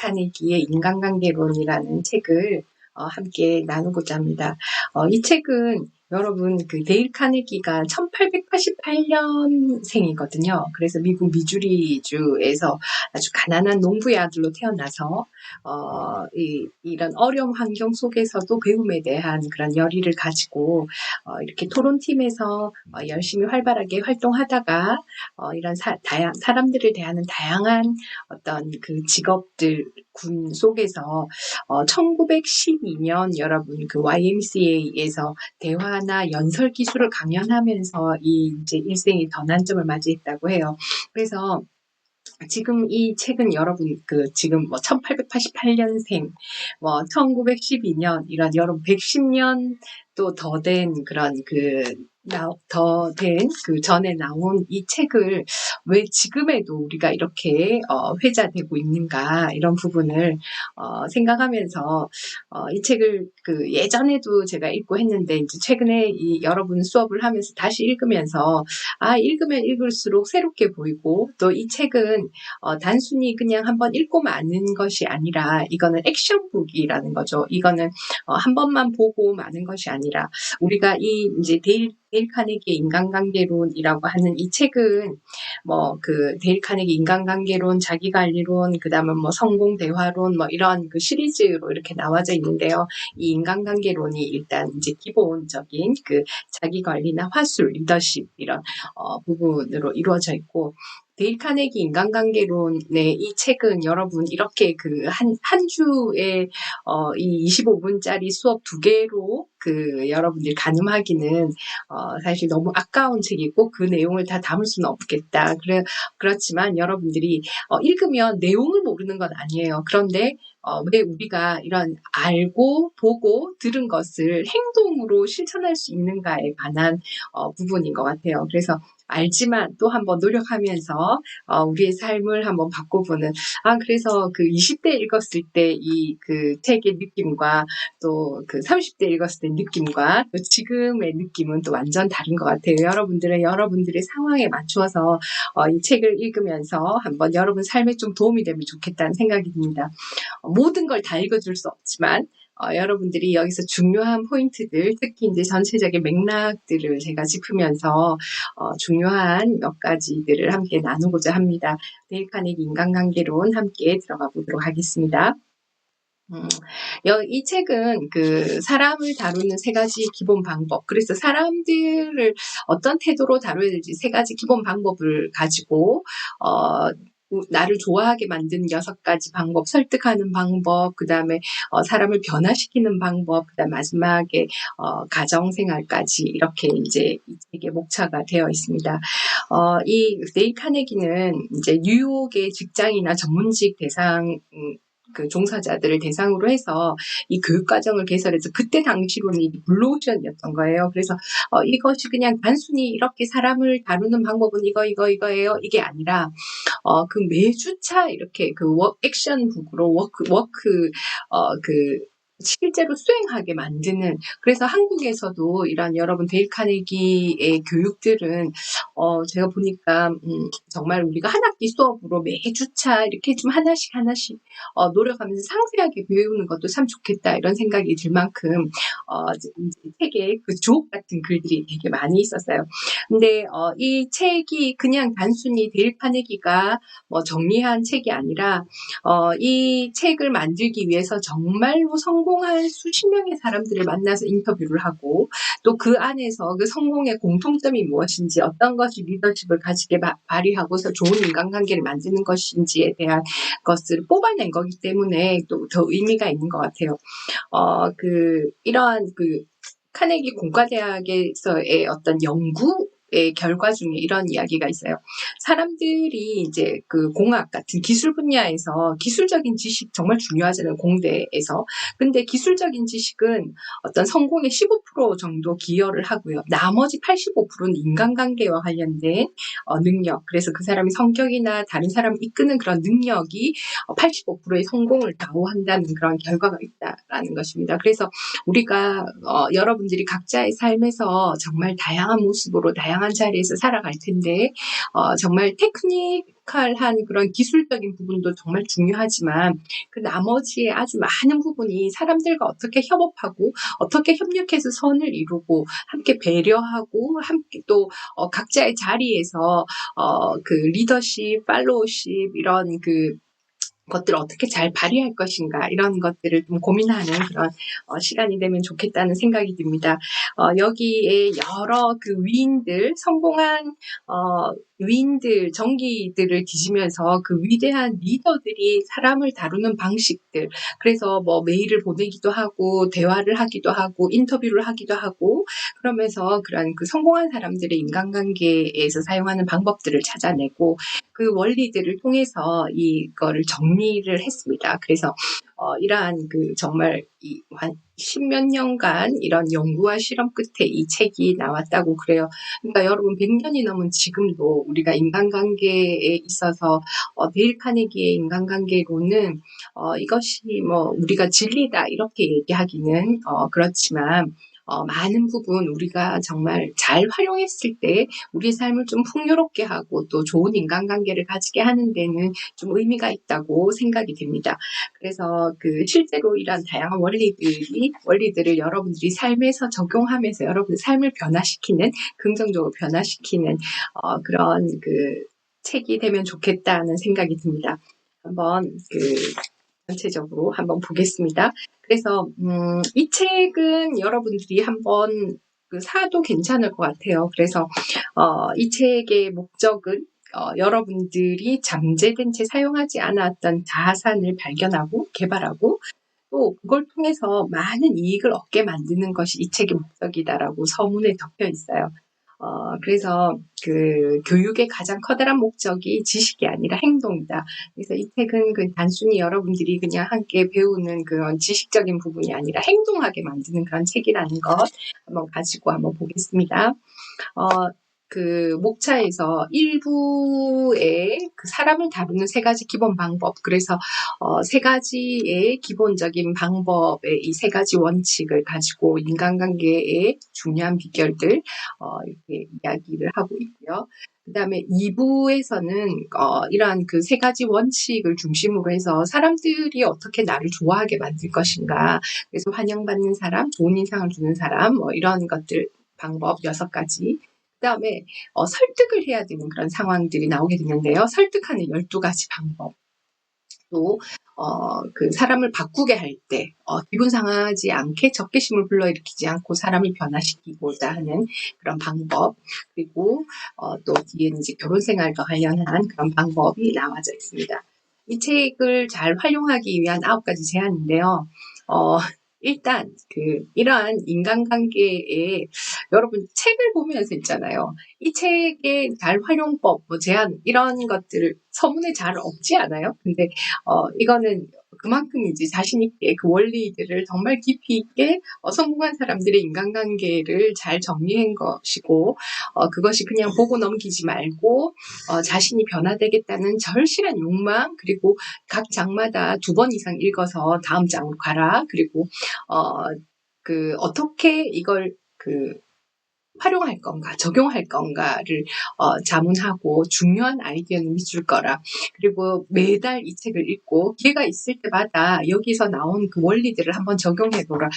카네기의 인간관계론이라는 책을 함께 나누고자 합니다. 이 책은 여러분 데일 카네기가 1888년생이거든요. 그래서 미국 미주리주에서 아주 가난한 농부의 아들로 태어나서 이런 어려운 환경 속에서도 배움에 대한 그런 열의를 가지고 이렇게 토론팀에서 열심히 활발하게 활동하다가 이런 사람들을 대하는 다양한 어떤 그 직업들 군 속에서 1912년 여러분 그 YMCA에서 대화나 연설 기술을 강연하면서 이제 일생의 전환점을 맞이했다고 해요. 그래서 지금 이 책은 여러분 지금 1888년생, 1912년 이런 여러분 110년 또 더 된 그런 전에 나온 이 책을 왜 지금에도 우리가 이렇게 회자되고 있는가 이런 부분을 생각하면서 이 책을 예전에도 제가 읽고 했는데 이제 최근에 여러분 수업을 하면서 다시 읽으면서 읽으면 읽을수록 새롭게 보이고 또 이 책은 단순히 그냥 한번 읽고 마는 것이 아니라 이거는 액션북이라는 거죠. 이거는 한 번만 보고 마는 것이 아니라 우리가 이제 데일 카네기의 인간관계론이라고 하는 이 책은 데일 카네기 인간관계론, 자기관리론, 그다음에 성공 대화론 이런 시리즈로 이렇게 나와져 있는데요. 이 인간관계론이 일단 이제 기본적인 자기관리나 화술, 리더십 이런 부분으로 이루어져 있고 데일 카네기 인간관계론의 이 책은 여러분 이렇게 한 주에 이 25분짜리 수업 2개로 여러분들이 가늠하기는 사실 너무 아까운 책이고 그 내용을 다 담을 수는 없겠다. 그렇지만 여러분들이 읽으면 내용을 모르는 건 아니에요. 그런데 왜 우리가 이런 알고 보고 들은 것을 행동으로 실천할 수 있는가에 관한 부분인 것 같아요. 그래서 알지만 또 한번 노력하면서 우리의 삶을 한번 바꿔보는 그래서 20대 읽었을 때 이 책의 느낌과 또 30대 읽었을 때 느낌과 또 지금의 느낌은 또 완전 다른 것 같아요. 여러분들은 여러분들의 상황에 맞추어서 이 책을 읽으면서 한번 여러분 삶에 좀 도움이 되면 좋겠다는 생각이 듭니다. 모든 걸 다 읽어줄 수 없지만 여러분들이 여기서 중요한 포인트들, 특히 이제 전체적인 맥락들을 제가 짚으면서 중요한 몇 가지들을 함께 나누고자 합니다. 데일 카네기 인간관계론 함께 들어가 보도록 하겠습니다. 이 책은 사람을 다루는 3가지 기본 방법, 그래서 사람들을 어떤 태도로 다뤄야 될지 3가지 기본 방법을 가지고 나를 좋아하게 만드는 6가지 방법, 설득하는 방법, 그 다음에 사람을 변화시키는 방법, 그 다음 마지막에 가정생활까지 이렇게 이제 이 책의 목차가 되어 있습니다. 이 데일 카네기는 이제 뉴욕의 직장이나 전문직 대상 종사자들을 대상으로 해서 이 교육과정을 개설해서 그때 당시로는 이 블루오션이었던 거예요. 그래서 이것이 그냥 단순히 이렇게 사람을 다루는 방법은 이거예요. 이게 아니라 매주차 이렇게 액션북으로 실제로 수행하게 만드는, 그래서 한국에서도 이런 여러분 데일 카네기의 교육들은 제가 보니까 정말 우리가 한 학기 수업으로 매주차 이렇게 좀 하나씩 노력하면서 상세하게 배우는 것도 참 좋겠다 이런 생각이 들 만큼 책에 주옥 같은 글들이 되게 많이 있었어요. 근데 이 책이 그냥 단순히 데일 카네기가 정리한 책이 아니라 이 책을 만들기 위해서 정말로 성공한 수십 명의 사람들을 만나서 인터뷰를 하고 또 그 안에서 그 성공의 공통점이 무엇인지, 어떤 것이 리더십을 가지게 발휘하고서 좋은 인간관계를 만드는 것인지에 대한 것을 뽑아낸 거기 때문에 또 더 의미가 있는 것 같아요. 이러한 카네기 공과대학에서의 어떤 연구의 결과 중에 이런 이야기가 있어요. 사람들이 이제 공학 같은 기술 분야에서 기술적인 지식 정말 중요하잖아요, 공대에서. 근데 기술적인 지식은 어떤 성공의 15% 정도 기여를 하고요. 나머지 85%는 인간관계와 관련된 능력. 그래서 그 사람의 성격이나 다른 사람을 이끄는 그런 능력이 85%의 성공을 좌우한다는 그런 결과가 있다라는 것입니다. 그래서 우리가 여러분들이 각자의 삶에서 정말 다양한 모습으로 다양한 자리에서 살아갈 텐데 정말 테크닉 테크니컬한 그런 기술적인 부분도 정말 중요하지만 그 나머지의 아주 많은 부분이 사람들과 어떻게 협업하고 어떻게 협력해서 선을 이루고 함께 배려하고 함께 또 각자의 자리에서 그 리더십, 팔로우십 이런 그 것들을 어떻게 잘 발휘할 것인가 이런 것들을 좀 고민하는 그런 시간이 되면 좋겠다는 생각이 듭니다. 여기에 여러 그 위인들, 성공한 위인들, 정기들을 뒤지면서 그 위대한 리더들이 사람을 다루는 방식들, 그래서 뭐 메일을 보내기도 하고 대화를 하기도 하고 인터뷰를 하기도 하고 그러면서 그런 그 성공한 사람들의 인간관계에서 사용하는 방법들을 찾아내고 그 원리들을 통해서 이거를 정리를 했습니다. 그래서 이러한 그 정말 한 10몇 년간 이런 연구와 실험 끝에 이 책이 나왔다고 그래요. 그러니까 여러분 100년이 넘은 지금도 우리가 인간관계에 있어서 데일 카네기의 인간관계론은 이것이 뭐 우리가 진리다 이렇게 얘기하기는 그렇지만 많은 부분 우리가 정말 잘 활용했을 때 우리의 삶을 좀 풍요롭게 하고 또 좋은 인간관계를 가지게 하는 데는 좀 의미가 있다고 생각이 됩니다. 그래서 그 실제로 이런 다양한 원리들을 여러분들이 삶에서 적용하면서 여러분의 삶을 변화시키는 긍정적으로 변화시키는 그런 그 책이 되면 좋겠다는 생각이 듭니다. 한번 그 전체적으로 한번 보겠습니다. 그래서 이 책은 여러분들이 한번 그 사도 괜찮을 것 같아요. 그래서 이 책의 목적은 여러분들이 잠재된 채 사용하지 않았던 자산을 발견하고 개발하고 또 그걸 통해서 많은 이익을 얻게 만드는 것이 이 책의 목적이다라고 서문에 적혀 있어요. 그래서 그 교육의 가장 커다란 목적이 지식이 아니라 행동이다. 그래서 이 책은 그 단순히 여러분들이 그냥 함께 배우는 그런 지식적인 부분이 아니라 행동하게 만드는 그런 책이라는 것 한번 가지고 한번 보겠습니다. 그 목차에서 일부의 그 사람을 다루는 세 가지 기본 방법, 그래서 세 가지의 기본적인 방법의 이 세 가지 원칙을 가지고 인간관계의 중요한 비결들 이렇게 이야기를 하고 있고요. 그 다음에 2부에서는 이러한 그 세 가지 원칙을 중심으로 해서 사람들이 어떻게 나를 좋아하게 만들 것인가, 그래서 환영받는 사람, 좋은 인상을 주는 사람, 뭐 이런 것들 방법 6가지. 그 다음에 설득을 해야 되는 그런 상황들이 나오게 되는데요. 설득하는 12가지 방법. 또 그 사람을 바꾸게 할 때 기분 상하지 않게 적개심을 불러일으키지 않고 사람을 변화시키고자 하는 그런 방법, 그리고 또 뒤에는 이제 결혼 생활과 관련한 그런 방법이 나와져 있습니다. 이 책을 잘 활용하기 위한 9가지 제안인데요. 일단 이러한 인간관계에 여러분 책을 보면서 있잖아요. 이 책의 잘 활용법, 뭐 제안 이런 것들을 서문에 잘 없지 않아요? 근데 이거는 그만큼 이제 자신 있게 그 원리들을 정말 깊이 있게 성공한 사람들의 인간관계를 잘 정리한 것이고 그것이 그냥 보고 넘기지 말고 자신이 변화되겠다는 절실한 욕망, 그리고 각 장마다 2번 이상 읽어서 다음 장으로 가라. 그리고 어떻게 이걸 활용할 건가, 적용할 건가를 자문하고 중요한 아이디어는 줄 거라. 그리고 매달 이 책을 읽고 기회가 있을 때마다 여기서 나온 그 원리들을 한번 적용해보라.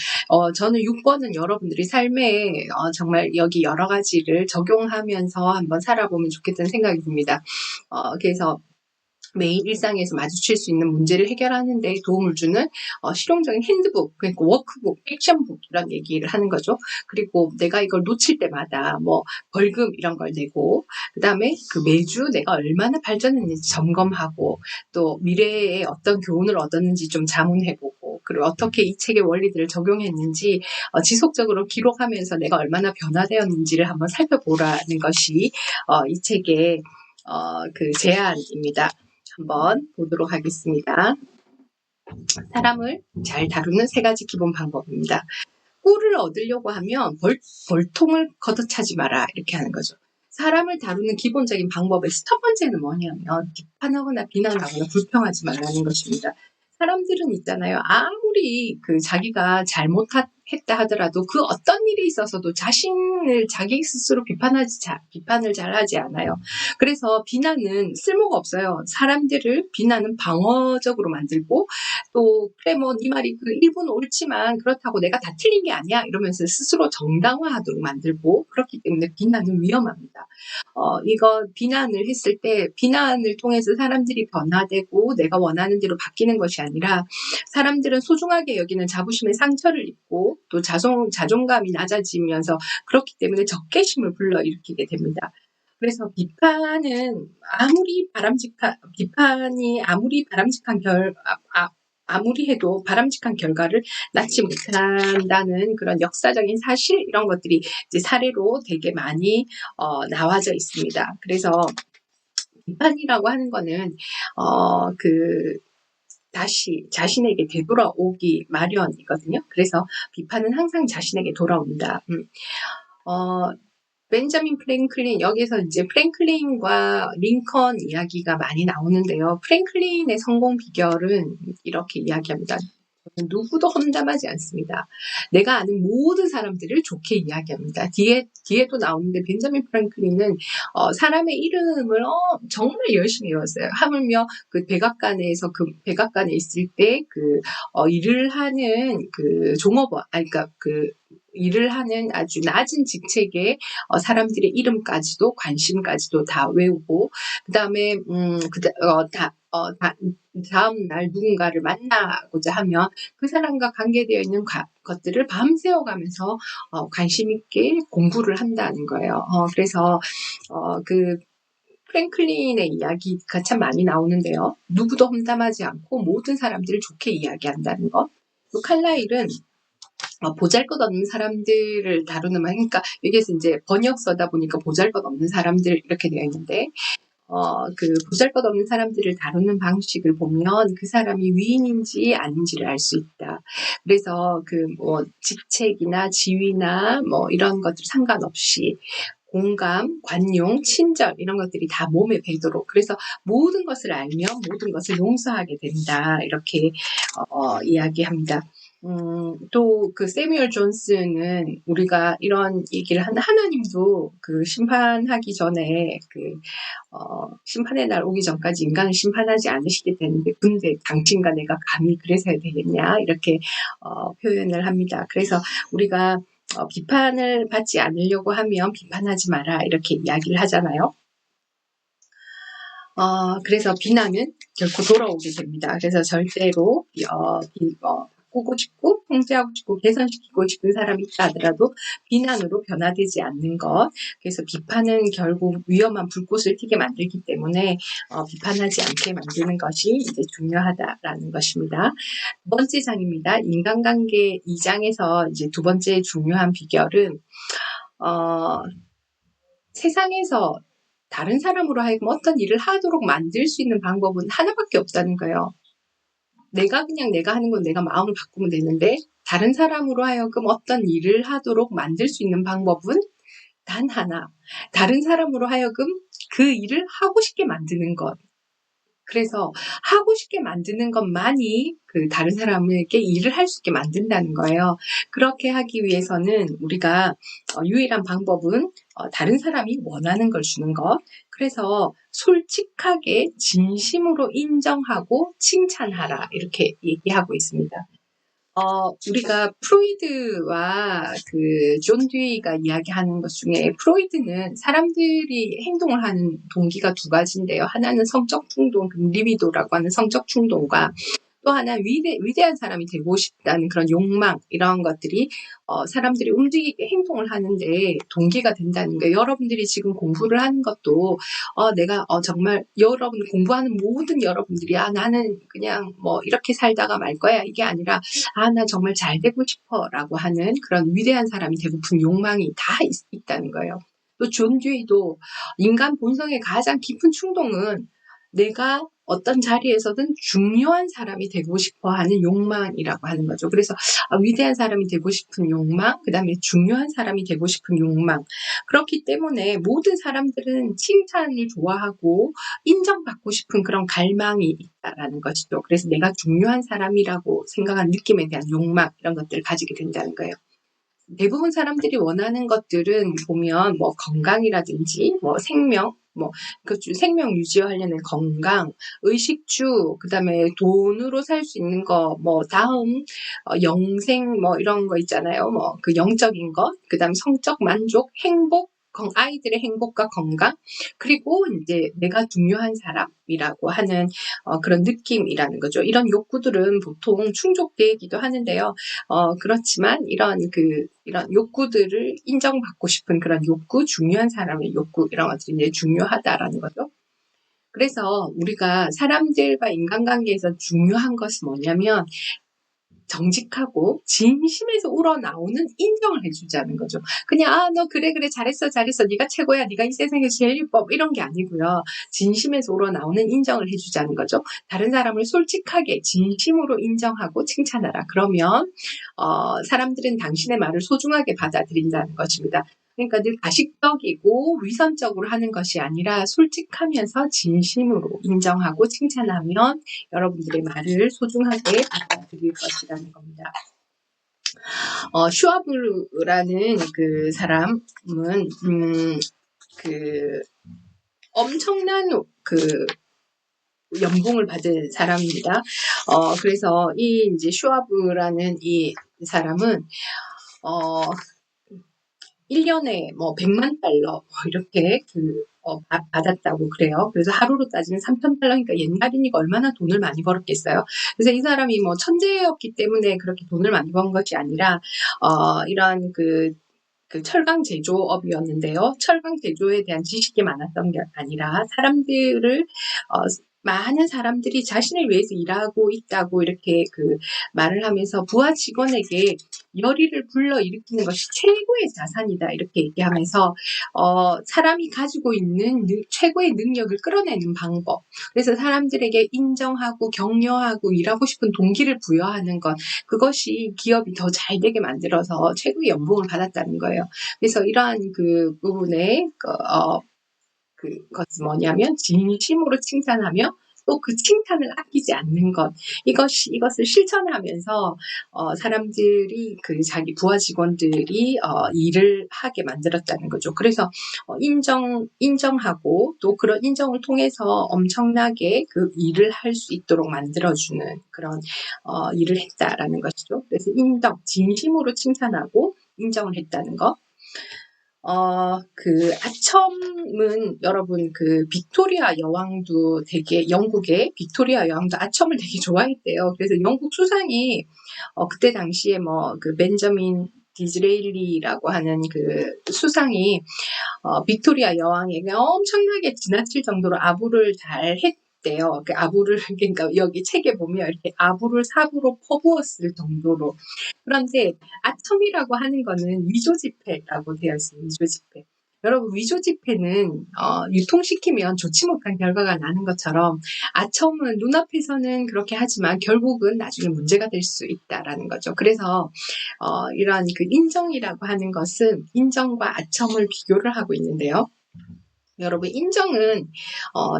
저는 6번은 여러분들이 삶에 정말 여기 여러 가지를 적용하면서 한번 살아보면 좋겠다는 생각이 듭니다. 그래서 매일 일상에서 마주칠 수 있는 문제를 해결하는 데 도움을 주는 실용적인 핸드북, 그러니까 워크북, 액션북 이런 얘기를 하는 거죠. 그리고 내가 이걸 놓칠 때마다 뭐 벌금 이런 걸 내고, 그 다음에 그 매주 내가 얼마나 발전했는지 점검하고, 또 미래에 어떤 교훈을 얻었는지 좀 자문해보고, 그리고 어떻게 이 책의 원리들을 적용했는지 지속적으로 기록하면서 내가 얼마나 변화되었는지를 한번 살펴보라는 것이 이 책의 그 제안입니다. 한번 보도록 하겠습니다. 사람을 잘 다루는 3가지 기본 방법입니다. 꿀을 얻으려고 하면 벌통을 걷어차지 마라, 이렇게 하는 거죠. 사람을 다루는 기본적인 방법에서 첫 번째는 뭐냐면 비판하거나 비난하거나 불평하지 말라는 것입니다. 사람들은 있잖아요. 아무리 자기가 했다 하더라도 그 어떤 일이 있어서도 자신을 자기 스스로 비판을 잘 하지 않아요. 그래서 비난은 쓸모가 없어요. 사람들을 비난은 방어적으로 만들고, 또 그래 뭐 네 말이 그 일부는 옳지만 그렇다고 내가 다 틀린 게 아니야 이러면서 스스로 정당화하도록 만들고, 그렇기 때문에 비난은 위험합니다. 이거 비난을 했을 때 비난을 통해서 사람들이 변화되고 내가 원하는 대로 바뀌는 것이 아니라, 사람들은 소중하게 여기는 자부심의 상처를 입고 또 자존감이 낮아지면서, 그렇기 때문에 적개심을 불러일으키게 됩니다. 그래서 비판이 아무리 바람직한 아무리 해도 바람직한 결과를 낳지 못한다는 그런 역사적인 사실, 이런 것들이 이제 사례로 되게 많이 나와져 있습니다. 그래서 비판이라고 하는 거는 다시 자신에게 되돌아오기 마련이거든요. 그래서 비판은 항상 자신에게 돌아옵니다. 벤자민 프랭클린, 여기서 이제 프랭클린과 링컨 이야기가 많이 나오는데요. 프랭클린의 성공 비결은 이렇게 이야기합니다. 누구도 험담하지 않습니다. 내가 아는 모든 사람들을 좋게 이야기합니다. 뒤에도 나오는데, 벤자민 프랭클린은 사람의 이름을 정말 열심히 외웠어요. 하물며 그 백악관에 있을 때 일을 하는 그 종업원, 그러니까 일을 하는 아주 낮은 직책의 사람들의 이름까지도, 관심까지도 다 외우고, 그 다음에 다음 날 누군가를 만나고자 하면 그 사람과 관계되어 있는 것들을 밤새워가면서 관심 있게 공부를 한다는 거예요. 그래서 그 프랭클린의 이야기가 참 많이 나오는데요. 누구도 험담하지 않고 모든 사람들을 좋게 이야기한다는 것. 또 칼라일은 보잘것없는 사람들을 다루는 말, 그러니까 여기에서 이제 번역서다 보니까 보잘것없는 사람들 이렇게 되어 있는데, 그 보잘것없는 사람들을 다루는 방식을 보면 그 사람이 위인인지 아닌지를 알 수 있다. 그래서 직책이나 지위나 이런 것들 상관없이 공감, 관용, 친절, 이런 것들이 다 몸에 배도록, 그래서 모든 것을 알면 모든 것을 용서하게 된다, 이렇게 이야기합니다. 또 세뮤얼 존스는 우리가 이런 얘기를 하나님도 심판하기 전에 심판의 날 오기 전까지 인간을 심판하지 않으시게 되는데, 근데 당신과 내가 감히 그래서 해야 되겠냐, 이렇게 표현을 합니다. 그래서 우리가 비판을 받지 않으려고 하면 비판하지 마라, 이렇게 이야기를 하잖아요. 그래서 비난은 결코 돌아오게 됩니다. 그래서 절대로 바꾸고 싶고 통제하고 싶고 개선시키고 싶은 사람이 있다 하더라도 비난으로 변화되지 않는 것. 그래서 비판은 결국 위험한 불꽃을 튀게 만들기 때문에 비판하지 않게 만드는 것이 이제 중요하다라는 것입니다. 두 번째 장입니다. 인간관계 2장에서 이제 두 번째 중요한 비결은 세상에서 다른 사람으로 하여금 어떤 일을 하도록 만들 수 있는 방법은 하나밖에 없다는 거예요. 내가 하는 건 내가 마음을 바꾸면 되는데, 다른 사람으로 하여금 어떤 일을 하도록 만들 수 있는 방법은 단 하나. 다른 사람으로 하여금 그 일을 하고 싶게 만드는 것. 그래서 하고 싶게 만드는 것만이 다른 사람에게 일을 할 수 있게 만든다는 거예요. 그렇게 하기 위해서는 우리가 유일한 방법은 다른 사람이 원하는 걸 주는 것. 그래서 솔직하게 진심으로 인정하고 칭찬하라, 이렇게 얘기하고 있습니다. 우리가 프로이드와 존 듀이가 이야기하는 것 중에, 프로이드는 사람들이 행동을 하는 동기가 두 가지인데요. 하나는 성적 충동, 리비도라고 하는 성적 충동과, 또 하나 위대한 사람이 되고 싶다는 그런 욕망, 이런 것들이 사람들이 움직이게 행동을 하는데 동기가 된다는 거예요. 여러분들이 지금 공부를 하는 것도 내가 정말 여러분 공부하는 모든 여러분들이 나는 그냥 이렇게 살다가 말 거야, 이게 아니라 나 정말 잘 되고 싶어 라고 하는 그런 위대한 사람이 되고픈 욕망이 다 있다는 거예요. 또 존 듀이도 인간 본성의 가장 깊은 충동은 내가 어떤 자리에서든 중요한 사람이 되고 싶어 하는 욕망이라고 하는 거죠. 그래서 위대한 사람이 되고 싶은 욕망, 그 다음에 중요한 사람이 되고 싶은 욕망. 그렇기 때문에 모든 사람들은 칭찬을 좋아하고 인정받고 싶은 그런 갈망이 있다라는 것이죠. 그래서 내가 중요한 사람이라고 생각한 느낌에 대한 욕망, 이런 것들을 가지게 된다는 거예요. 대부분 사람들이 원하는 것들은 보면 뭐 건강이라든지 뭐 생명, 뭐 그 생명 유지하려는 건강, 의식주, 그다음에 돈으로 살 수 있는 거, 뭐 다음 영생 뭐 이런 거 있잖아요. 뭐 그 영적인 것, 그다음 성적 만족, 행복, 아이들의 행복과 건강, 그리고 이제 내가 중요한 사람이라고 하는 그런 느낌이라는 거죠. 이런 욕구들은 보통 충족되기도 하는데요. 그렇지만 이런 욕구들을 인정받고 싶은 그런 욕구, 중요한 사람의 욕구, 이런 것들이 이제 중요하다라는 거죠. 그래서 우리가 사람들과 인간관계에서 중요한 것은 뭐냐면 정직하고 진심에서 우러나오는 인정을 해주자는 거죠. 그냥 너 그래 잘했어 네가 최고야, 네가 이 세상에서 제일 예뻐, 이런 게 아니고요. 진심에서 우러나오는 인정을 해주자는 거죠. 다른 사람을 솔직하게 진심으로 인정하고 칭찬하라. 그러면 사람들은 당신의 말을 소중하게 받아들인다는 것입니다. 그러니까 늘 가식적이고 위선적으로 하는 것이 아니라 솔직하면서 진심으로 인정하고 칭찬하면 여러분들의 말을 소중하게 받아들일 것이라는 겁니다. 슈아브라는 그 사람은 엄청난 연봉을 받은 사람입니다. 그래서 이제 슈아브라는 이 사람은 1년에 뭐 100만 달러 이렇게 받았다고 그래요. 그래서 하루로 따지면 3,000달러니까 옛날이니까 얼마나 돈을 많이 벌었겠어요. 그래서 이 사람이 뭐 천재였기 때문에 그렇게 돈을 많이 번 것이 아니라 이런 철강 제조업이었는데요. 철강 제조에 대한 지식이 많았던 게 아니라 사람들을 많은 사람들이 자신을 위해서 일하고 있다고 이렇게 말을 하면서 부하 직원에게 열의를 불러일으키는 것이 최고의 자산이다 이렇게 얘기하면서 사람이 가지고 있는 최고의 능력을 끌어내는 방법, 그래서 사람들에게 인정하고 격려하고 일하고 싶은 동기를 부여하는 것, 그것이 기업이 더 잘 되게 만들어서 최고의 연봉을 받았다는 거예요. 그래서 이러한 부분에 그것이 뭐냐면 진심으로 칭찬하며 또 그 칭찬을 아끼지 않는 것, 이것을 실천하면서 사람들이 자기 부하 직원들이 일을 하게 만들었다는 거죠. 그래서 인정하고 또 그런 인정을 통해서 엄청나게 일을 할 수 있도록 만들어주는 그런 일을 했다라는 것이죠. 그래서 진심으로 칭찬하고 인정을 했다는 것. 아첨은 여러분 빅토리아 여왕도 영국의 빅토리아 여왕도 아첨을 되게 좋아했대요. 그래서 영국 수상이 그때 당시에 벤저민 디즈레일리라고 하는 수상이 빅토리아 여왕에게 엄청나게 지나칠 정도로 아부를 잘 했대요. 그러니까 여기 책에 보면 이렇게 아부를 삽으로 퍼부었을 정도로. 그런데 아첨이라고 하는 거는 위조지폐라고 되어 있습니다. 위조지폐. 여러분, 위조지폐는 유통시키면 좋지 못한 결과가 나는 것처럼 아첨은 눈앞에서는 그렇게 하지만 결국은 나중에 문제가 될 수 있다라는 거죠. 그래서 이러한 인정이라고 하는 것은 인정과 아첨을 비교를 하고 있는데요. 여러분, 인정은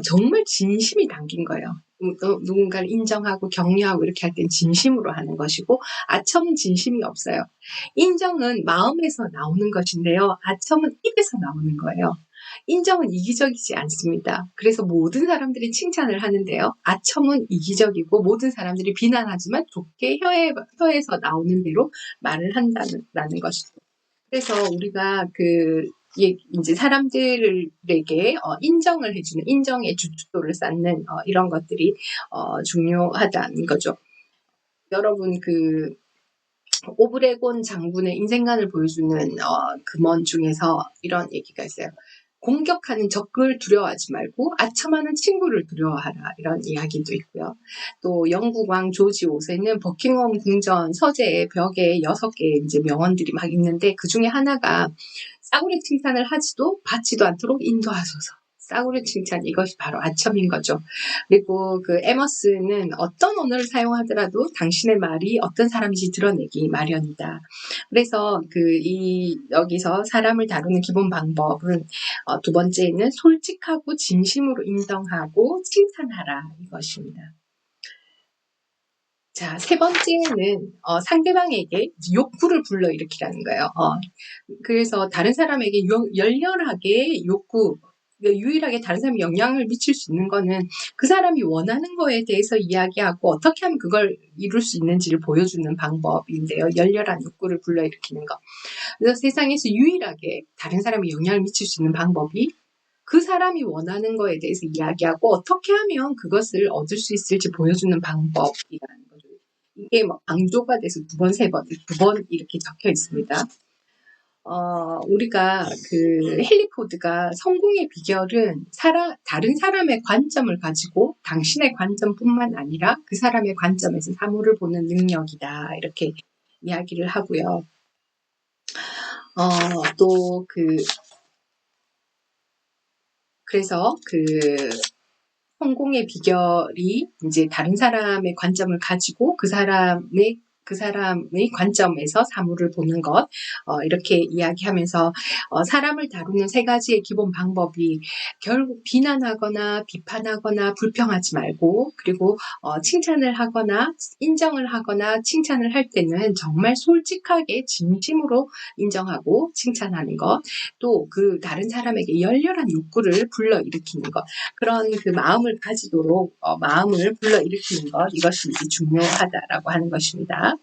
정말 진심이 담긴 거예요. 누군가를 인정하고 격려하고 이렇게 할 땐 진심으로 하는 것이고, 아첨은 진심이 없어요. 인정은 마음에서 나오는 것인데요. 아첨은 입에서 나오는 거예요. 인정은 이기적이지 않습니다. 그래서 모든 사람들이 칭찬을 하는데요. 아첨은 이기적이고 모든 사람들이 비난하지만 좋게 혀에서 나오는 대로 말을 한다는 것이죠. 그래서 우리가 이제 사람들에게 인정을 해주는, 인정의 주춧돌을 쌓는 이런 것들이 중요하다는 거죠. 여러분, 오브레곤 장군의 인생관을 보여주는 금원 중에서 이런 얘기가 있어요. 공격하는 적을 두려워하지 말고 아첨하는 친구를 두려워하라, 이런 이야기도 있고요. 또 영국 왕 조지 5세는 버킹엄 궁전 서재의 벽에 6개의 이제 명언들이 막 있는데 그 중에 하나가 싸구려 칭찬을 하지도 받지도 않도록 인도하소서. 싸구려 칭찬, 이것이 바로 아첨인 거죠. 그리고 그 에머스는 어떤 언어를 사용하더라도 당신의 말이 어떤 사람인지 드러내기 마련이다. 그래서 여기서 사람을 다루는 기본 방법은 두 번째는 솔직하고 진심으로 인정하고 칭찬하라, 이것입니다. 자, 세 번째는 상대방에게 욕구를 불러일으키라는 거예요. 그래서 다른 사람에게 열렬하게 유일하게 다른 사람이 영향을 미칠 수 있는 거는 그 사람이 원하는 거에 대해서 이야기하고 어떻게 하면 그걸 이룰 수 있는지를 보여주는 방법인데요. 열렬한 욕구를 불러일으키는 거. 그래서 세상에서 유일하게 다른 사람이 영향을 미칠 수 있는 방법이 그 사람이 원하는 거에 대해서 이야기하고 어떻게 하면 그것을 얻을 수 있을지 보여주는 방법이라는 거죠. 이게 강조가 돼서 두 번 이렇게 적혀 있습니다. 우리가 헨리 포드가 성공의 비결은 다른 사람의 관점을 가지고 당신의 관점뿐만 아니라 그 사람의 관점에서 사물을 보는 능력이다, 이렇게 이야기를 하고요. 그래서 성공의 비결이 이제 다른 사람의 관점을 가지고 그 사람의 관점에서 사물을 보는 것, 이렇게 이야기하면서 사람을 다루는 세 가지의 기본 방법이 결국 비난하거나 비판하거나 불평하지 말고, 그리고 칭찬을 하거나 인정을 하거나 칭찬을 할 때는 정말 솔직하게 진심으로 인정하고 칭찬하는 것, 또 다른 사람에게 열렬한 욕구를 불러일으키는 것, 그런 마음을 가지도록 마음을 불러일으키는 것, 이것이 중요하다라고 하는 것입니다.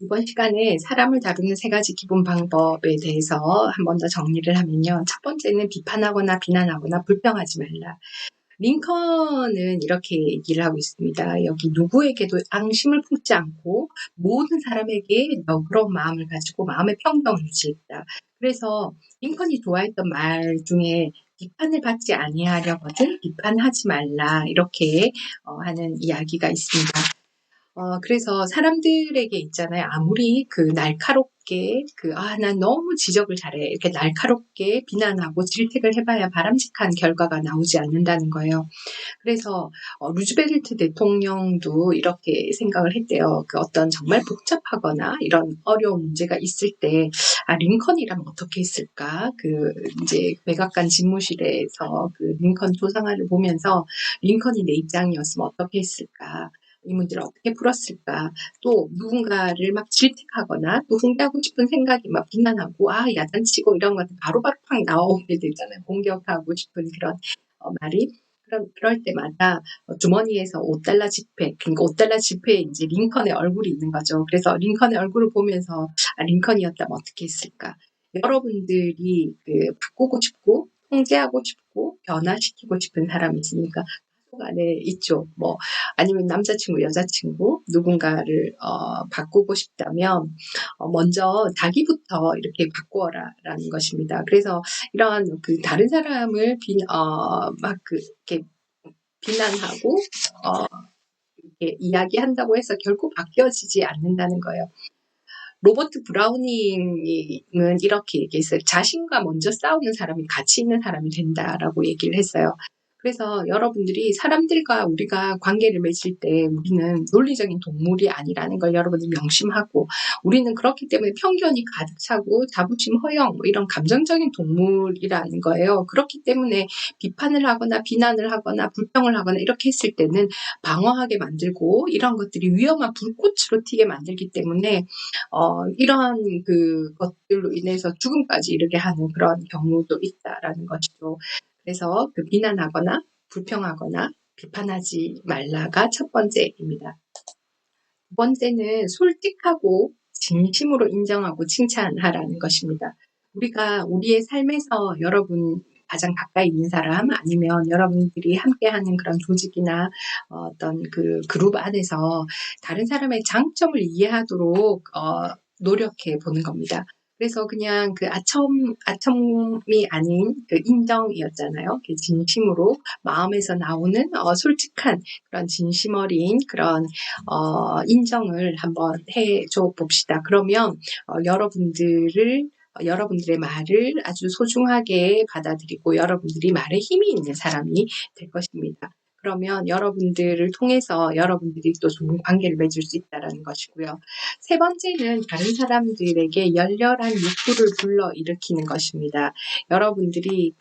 이번 시간에 사람을 다루는 세 가지 기본 방법에 대해서 한 번 더 정리를 하면요. 첫 번째는 비판하거나 비난하거나 불평하지 말라. 링컨은 이렇게 얘기를 하고 있습니다. 여기 누구에게도 앙심을 품지 않고 모든 사람에게 너그러운 마음을 가지고 마음의 평정을 유지했다. 그래서 링컨이 좋아했던 말 중에 비판을 받지 아니하려거든 비판하지 말라, 이렇게 하는 이야기가 있습니다. 그래서 사람들에게 있잖아요. 아무리 날카롭게, 난 너무 지적을 잘해, 이렇게 날카롭게 비난하고 질책을 해봐야 바람직한 결과가 나오지 않는다는 거예요. 그래서 루즈벨트 대통령도 이렇게 생각을 했대요. 어떤 정말 복잡하거나 이런 어려운 문제가 있을 때 링컨이라면 어떻게 했을까? 이제 백악관 집무실에서 링컨 초상화를 보면서 링컨이 내 입장이었으면 어떻게 했을까? 이 문제를 어떻게 풀었을까? 또 누군가를 막 질책하거나 또 홍보하고 싶은 생각이 막 비난하고 야단치고 이런 것들 바로바로 팍 나오게 되잖아요. 공격하고 싶은 그런 말이. 그럴 때마다 주머니에서 $5 지폐, 그러니까 $5 지폐에 이제 링컨의 얼굴이 있는 거죠. 그래서 링컨의 얼굴을 보면서 링컨이었다면 어떻게 했을까? 여러분들이 바꾸고 싶고 통제하고 싶고 변화시키고 싶은 사람이 있으니까 가족 안에 있죠. 아니면 남자친구, 여자친구 누군가를 바꾸고 싶다면 먼저 자기부터 이렇게 바꾸어라라는 것입니다. 그래서 이런 다른 사람을 이렇게 비난하고 이렇게 이야기한다고 해서 결국 바뀌어지지 않는다는 거예요. 로버트 브라우닝은 이렇게 얘기했어요. 자신과 먼저 싸우는 사람이 가치 있는 사람이 된다라고 얘기를 했어요. 그래서 여러분들이 사람들과 우리가 관계를 맺을 때 우리는 논리적인 동물이 아니라는 걸 여러분들이 명심하고, 우리는 그렇기 때문에 편견이 가득 차고 자부심, 허영, 이런 감정적인 동물이라는 거예요. 그렇기 때문에 비판을 하거나 비난을 하거나 불평을 하거나 이렇게 했을 때는 방어하게 만들고 이런 것들이 위험한 불꽃으로 튀게 만들기 때문에 이러한 것들로 인해서 죽음까지 이르게 하는 그런 경우도 있다라는 것이죠. 그래서 비난하거나 불평하거나 비판하지 말라가 첫 번째입니다. 두 번째는 솔직하고 진심으로 인정하고 칭찬하라는 것입니다. 우리가 우리의 삶에서 여러분 가장 가까이 있는 사람, 아니면 여러분들이 함께하는 그런 조직이나 어떤 그룹 안에서 다른 사람의 장점을 이해하도록 노력해 보는 겁니다. 그래서 그냥 아첨이 아닌 인정이었잖아요. 진심으로 마음에서 나오는 솔직한 그런 진심 어린 그런 인정을 한번 해줘 봅시다. 그러면 여러분들을 여러분들의 말을 아주 소중하게 받아들이고 여러분들이 말에 힘이 있는 사람이 될 것입니다. 그러면 여러분들을 통해서 여러분들이 또 좋은 관계를 맺을 수 있다는 것이고요. 세 번째는 다른 사람들에게 열렬한 욕구를 불러일으키는 것입니다. 여러분들이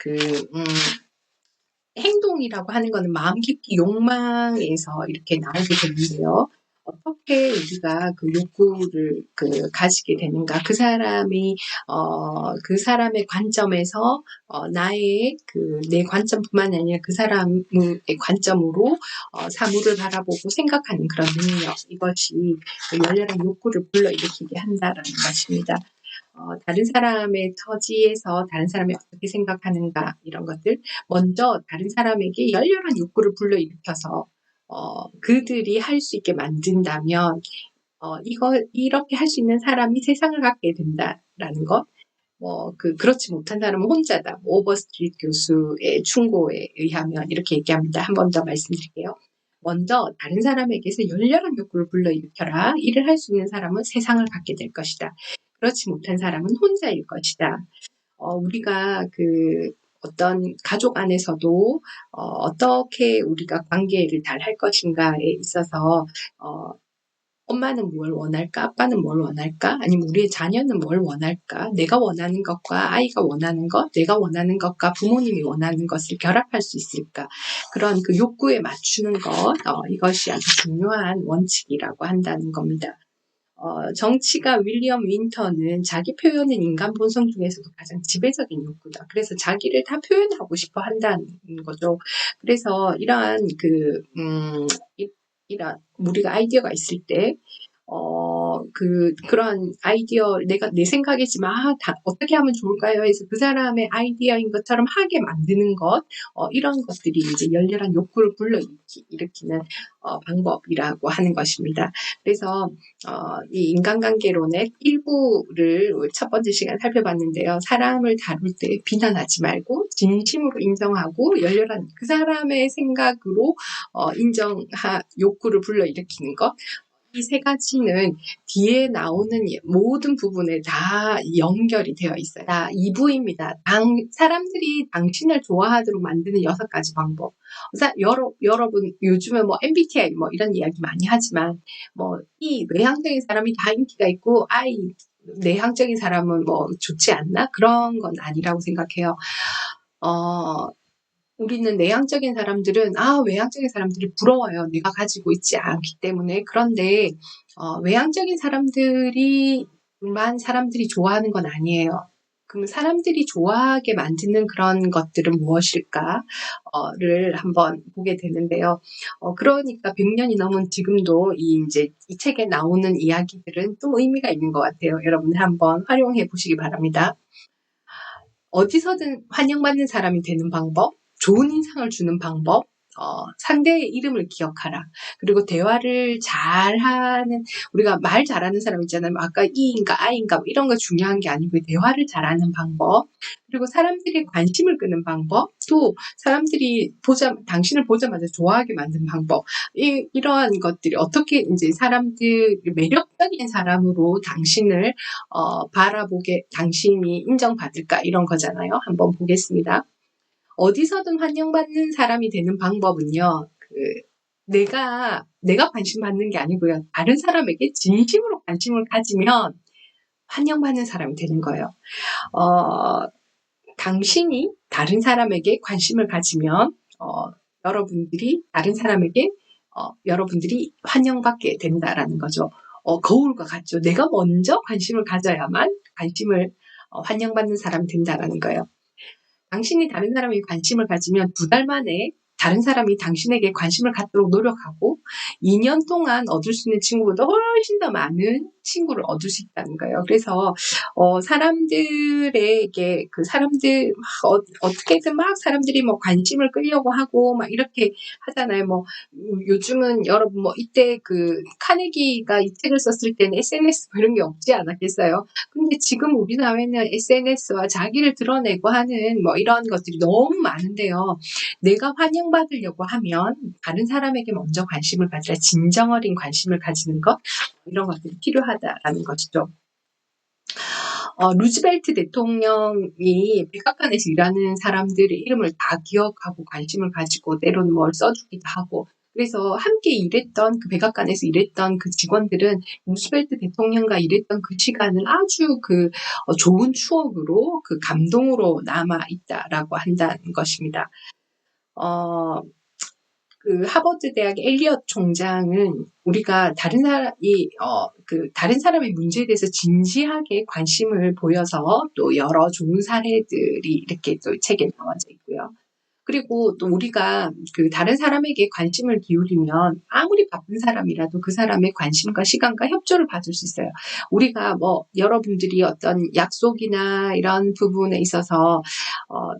행동이라고 하는 거는 마음 깊이 욕망에서 이렇게 나오게 되는데요. 어떻게 우리가 그 욕구를 가지게 되는가? 그 사람의 관점에서 나의 내 관점뿐만 아니라 그 사람의 관점으로 사물을 바라보고 생각하는 그런 능력, 이것이 그 열렬한 욕구를 불러일으키게 한다라는 것입니다. 다른 사람의 처지에서 다른 사람이 어떻게 생각하는가 이런 것들 먼저 다른 사람에게 열렬한 욕구를 불러일으켜서 그들이 할 수 있게 만든다면 이렇게 할 수 있는 사람이 세상을 갖게 된다라는 것. 그렇지 못한 사람은 혼자다. 오버스트리트 교수의 충고에 의하면 이렇게 얘기합니다. 한 번 더 말씀드릴게요. 먼저 다른 사람에게서 열렬한 욕구를 불러일으켜라. 일을 할 수 있는 사람은 세상을 갖게 될 것이다. 그렇지 못한 사람은 혼자일 것이다. 우리가 어떤 가족 안에서도 어떻게 우리가 관계를 잘 할 것인가에 있어서 엄마는 뭘 원할까? 아빠는 뭘 원할까? 아니면 우리의 자녀는 뭘 원할까? 내가 원하는 것과 아이가 원하는 것, 내가 원하는 것과 부모님이 원하는 것을 결합할 수 있을까? 그런 그 욕구에 맞추는 것, 이것이 아주 중요한 원칙이라고 한다는 겁니다. 정치가 윌리엄 윈턴은 자기 표현은 인간 본성 중에서도 가장 지배적인 욕구다. 그래서 자기를 다 표현하고 싶어 한다는 거죠. 그래서 이러한 우리가 아이디어가 있을 때, 그런 아이디어, 내 생각이지만, 어떻게 하면 좋을까요? 해서 그 사람의 아이디어인 것처럼 하게 만드는 것, 이런 것들이 이제 열렬한 욕구를 불러일으키는, 방법이라고 하는 것입니다. 그래서, 이 인간관계론의 일부를 첫 번째 시간 살펴봤는데요. 사람을 다룰 때 비난하지 말고, 진심으로 인정하고, 열렬한 그 사람의 생각으로, 욕구를 불러일으키는 것. 이 세 가지는 뒤에 나오는 모든 부분에 다 연결이 되어 있어요. 2부입니다. 사람들이 당신을 좋아하도록 만드는 6가지 방법. 여러분, 요즘에 MBTI 이런 이야기 많이 하지만, 이 외향적인 사람이 다 인기가 있고, 내향적인 사람은 좋지 않나? 그런 건 아니라고 생각해요. 우리는 외향적인 사람들이 부러워요. 내가 가지고 있지 않기 때문에. 그런데 외향적인 사람들이 좋아하는 건 아니에요. 그럼 사람들이 좋아하게 만드는 그런 것들은 무엇일까를 한번 보게 되는데요. 그러니까 100년이 넘은 지금도 이 책에 나오는 이야기들은 또 의미가 있는 것 같아요. 여러분들 한번 활용해 보시기 바랍니다. 어디서든 환영받는 사람이 되는 방법, 좋은 인상을 주는 방법, 상대의 이름을 기억하라. 그리고 대화를 잘하는, 우리가 말 잘하는 사람 있잖아요. 아까 이인가 아인가 이런 거 중요한 게 아니고 대화를 잘하는 방법, 그리고 사람들의 관심을 끄는 방법, 또 사람들이 당신을 보자마자 좋아하게 만드는 방법, 이러한 것들이 어떻게 이제 매력적인 사람으로 당신을 당신이 인정받을까 이런 거잖아요. 한번 보겠습니다. 어디서든 환영받는 사람이 되는 방법은요. 내가 관심 받는 게 아니고요. 다른 사람에게 진심으로 관심을 가지면 환영받는 사람이 되는 거예요. 당신이 다른 사람에게 관심을 가지면 여러분들이 다른 사람에게 여러분들이 환영받게 된다라는 거죠. 거울과 같죠. 내가 먼저 관심을 가져야만 환영받는 사람이 된다라는 거예요. 당신이 다른 사람에게 관심을 가지면 2달 만에 다른 사람이 당신에게 관심을 갖도록 노력하고 2년 동안 얻을 수 있는 친구보다 훨씬 더 많은 친구를 얻을 수 있다는 거예요. 그래서 사람들에게 어떻게든 사람들이 관심을 끌려고 하고 이렇게 하잖아요. 요즘은 여러분 이때 카네기가 이 책을 썼을 때는 SNS 이런 게 없지 않았겠어요. 근데 지금 우리 사회는 SNS와 자기를 드러내고 하는 이런 것들이 너무 많은데요. 내가 환영받으려고 하면 다른 사람에게 먼저 관심을 가지라. 진정 어린 관심을 가지는 것, 이런 것들이 필요하다라는 것이죠. 루즈벨트 대통령이 백악관에서 일하는 사람들의 이름을 다 기억하고 관심을 가지고 때로는 뭘 써주기도 하고, 그래서 함께 일했던 그 백악관에서 일했던 그 직원들은 루즈벨트 대통령과 일했던 그 시간은 아주 좋은 추억으로 그 감동으로 남아 있다라고 한다는 것입니다. 그 하버드 대학의 엘리엇 총장은 우리가 다른 사람의 문제에 대해서 진지하게 관심을 보여서 또 여러 좋은 사례들이 이렇게 또 책에 나와져 있고요. 그리고 또 우리가 그 다른 사람에게 관심을 기울이면 아무리 바쁜 사람이라도 그 사람의 관심과 시간과 협조를 받을 수 있어요. 우리가 여러분들이 어떤 약속이나 이런 부분에 있어서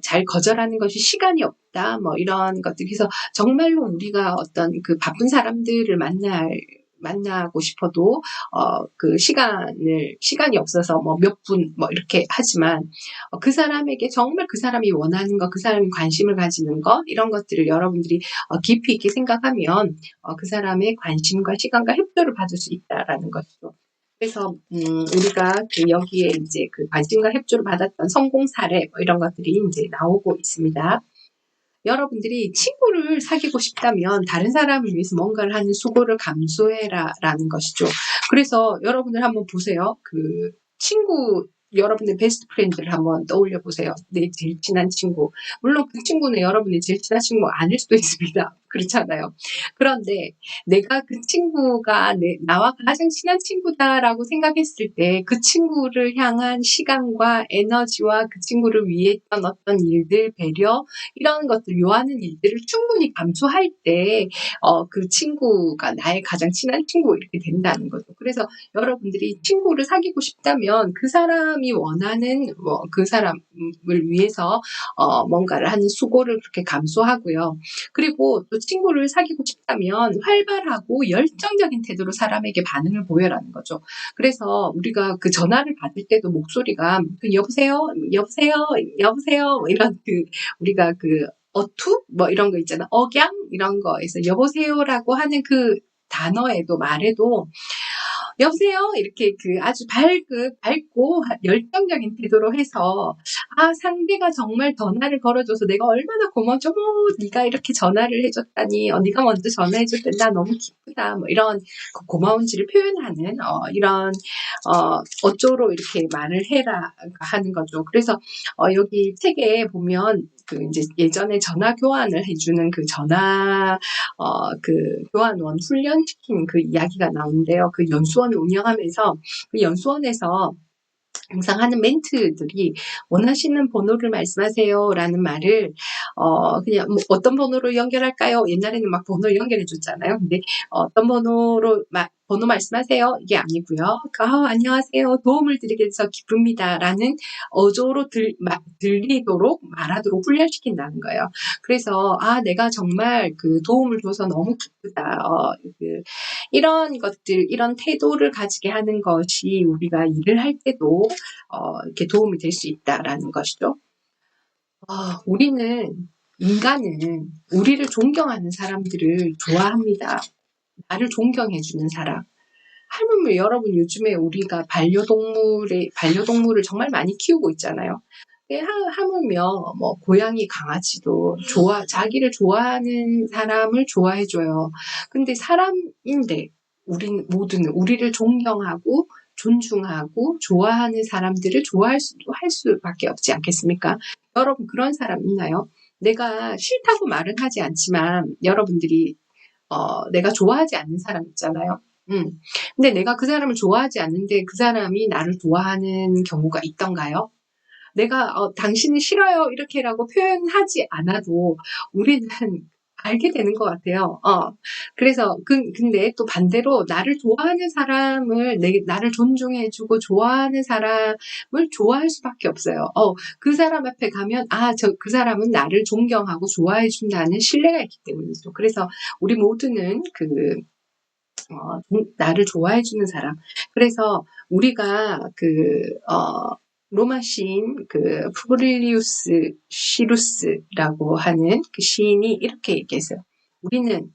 잘 거절하는 것이 시간이 없다, 이런 것들이. 그래서 정말로 우리가 어떤 그 바쁜 사람들을 만나고 싶어도 시간이 없어서 몇 분 이렇게 하지만 그 사람에게 정말 그 사람이 원하는 것, 그 사람이 관심을 가지는 것, 이런 것들을 여러분들이 깊이 있게 생각하면 그 사람의 관심과 시간과 협조를 받을 수 있다라는 것이죠. 그래서 우리가 여기에 이제 그 관심과 협조를 받았던 성공 사례 이런 것들이 이제 나오고 있습니다. 여러분들이 친구를 사귀고 싶다면 다른 사람을 위해서 뭔가를 하는 수고를 감수해라라는 것이죠. 그래서 여러분들 한번 보세요. 여러분의 베스트 프렌드를 한번 떠올려 보세요. 내 제일 친한 친구. 물론 그 친구는 여러분의 제일 친한 친구가 아닐 수도 있습니다. 그렇잖아요. 그런데 내가 그 친구가 나와 가장 친한 친구다라고 생각했을 때 그 친구를 향한 시간과 에너지와 그 친구를 위해 했던 어떤 일들, 배려, 이런 것들, 요하는 일들을 충분히 감수할 때 그 친구가 나의 가장 친한 친구 이렇게 된다는 거죠. 그래서 여러분들이 친구를 사귀고 싶다면 그 사람이 원하는 그 사람을 위해서 뭔가를 하는 수고를 그렇게 감수하고요. 그리고 또 친구를 사귀고 싶다면 활발하고 열정적인 태도로 사람에게 반응을 보여라는 거죠. 그래서 우리가 그 전화를 받을 때도 목소리가 여보세요, 여보세요, 여보세요 이런 우리가 어투 이런 거 있잖아. 억양 이런 거에서 여보세요라고 하는 그 단어에도 말에도 여보세요 이렇게 아주 밝고 열정적인 태도로 해서 상대가 정말 전화를 걸어줘서 내가 얼마나 고마워져. 네가 이렇게 전화를 해줬다니, 네가 먼저 전화해줬다니 나 너무 기쁘다, 이런 고마운지를 표현하는 이런 어조로 이렇게 말을 해라 하는 거죠. 그래서 여기 책에 보면 이제 예전에 전화 교환을 해주는 교환원 훈련시킨 그 이야기가 나오는데요. 그 연수원을 운영하면서 그 연수원에서 항상 하는 멘트들이 원하시는 번호를 말씀하세요라는 말을 그냥 어떤 번호로 연결할까요? 옛날에는 막 번호를 연결해 줬잖아요. 근데 어떤 번호로 번호 말씀하세요. 이게 아니고요. 안녕하세요. 도움을 드리게 돼서 기쁩니다라는 어조로 들리도록 말하도록 훈련시킨다는 거예요. 그래서 내가 정말 도움을 줘서 너무 기쁘다. 이런 것들, 이런 태도를 가지게 하는 것이 우리가 일을 할 때도 이렇게 도움이 될 수 있다라는 것이죠. 인간은 우리를 존경하는 사람들을 좋아합니다. 나를 존경해주는 사람. 하물며 여러분 요즘에 우리가 반려동물을 정말 많이 키우고 있잖아요. 하물며 고양이, 강아지도 자기를 좋아하는 사람을 좋아해줘요. 근데 사람인데 모두는 우리를 존경하고 존중하고 좋아하는 사람들을 할 수밖에 없지 않겠습니까? 여러분 그런 사람 있나요? 내가 싫다고 말은 하지 않지만 여러분들이 내가 좋아하지 않는 사람 있잖아요. 근데 내가 그 사람을 좋아하지 않는데 그 사람이 나를 좋아하는 경우가 있던가요? 내가 당신이 싫어요 이렇게라고 표현하지 않아도 우리는 알게 되는 것 같아요. 그래서 근데 또 반대로 나를 좋아하는 사람을 나를 존중해주고 좋아하는 사람을 좋아할 수밖에 없어요. 그 사람 앞에 가면 그 사람은 나를 존경하고 좋아해준다는 신뢰가 있기 때문이죠. 그래서 우리 모두는 나를 좋아해주는 사람. 그래서 우리가 로마 시인 푸브릴리우스 시루스라고 하는 그 시인이 이렇게 얘기했어요. 우리는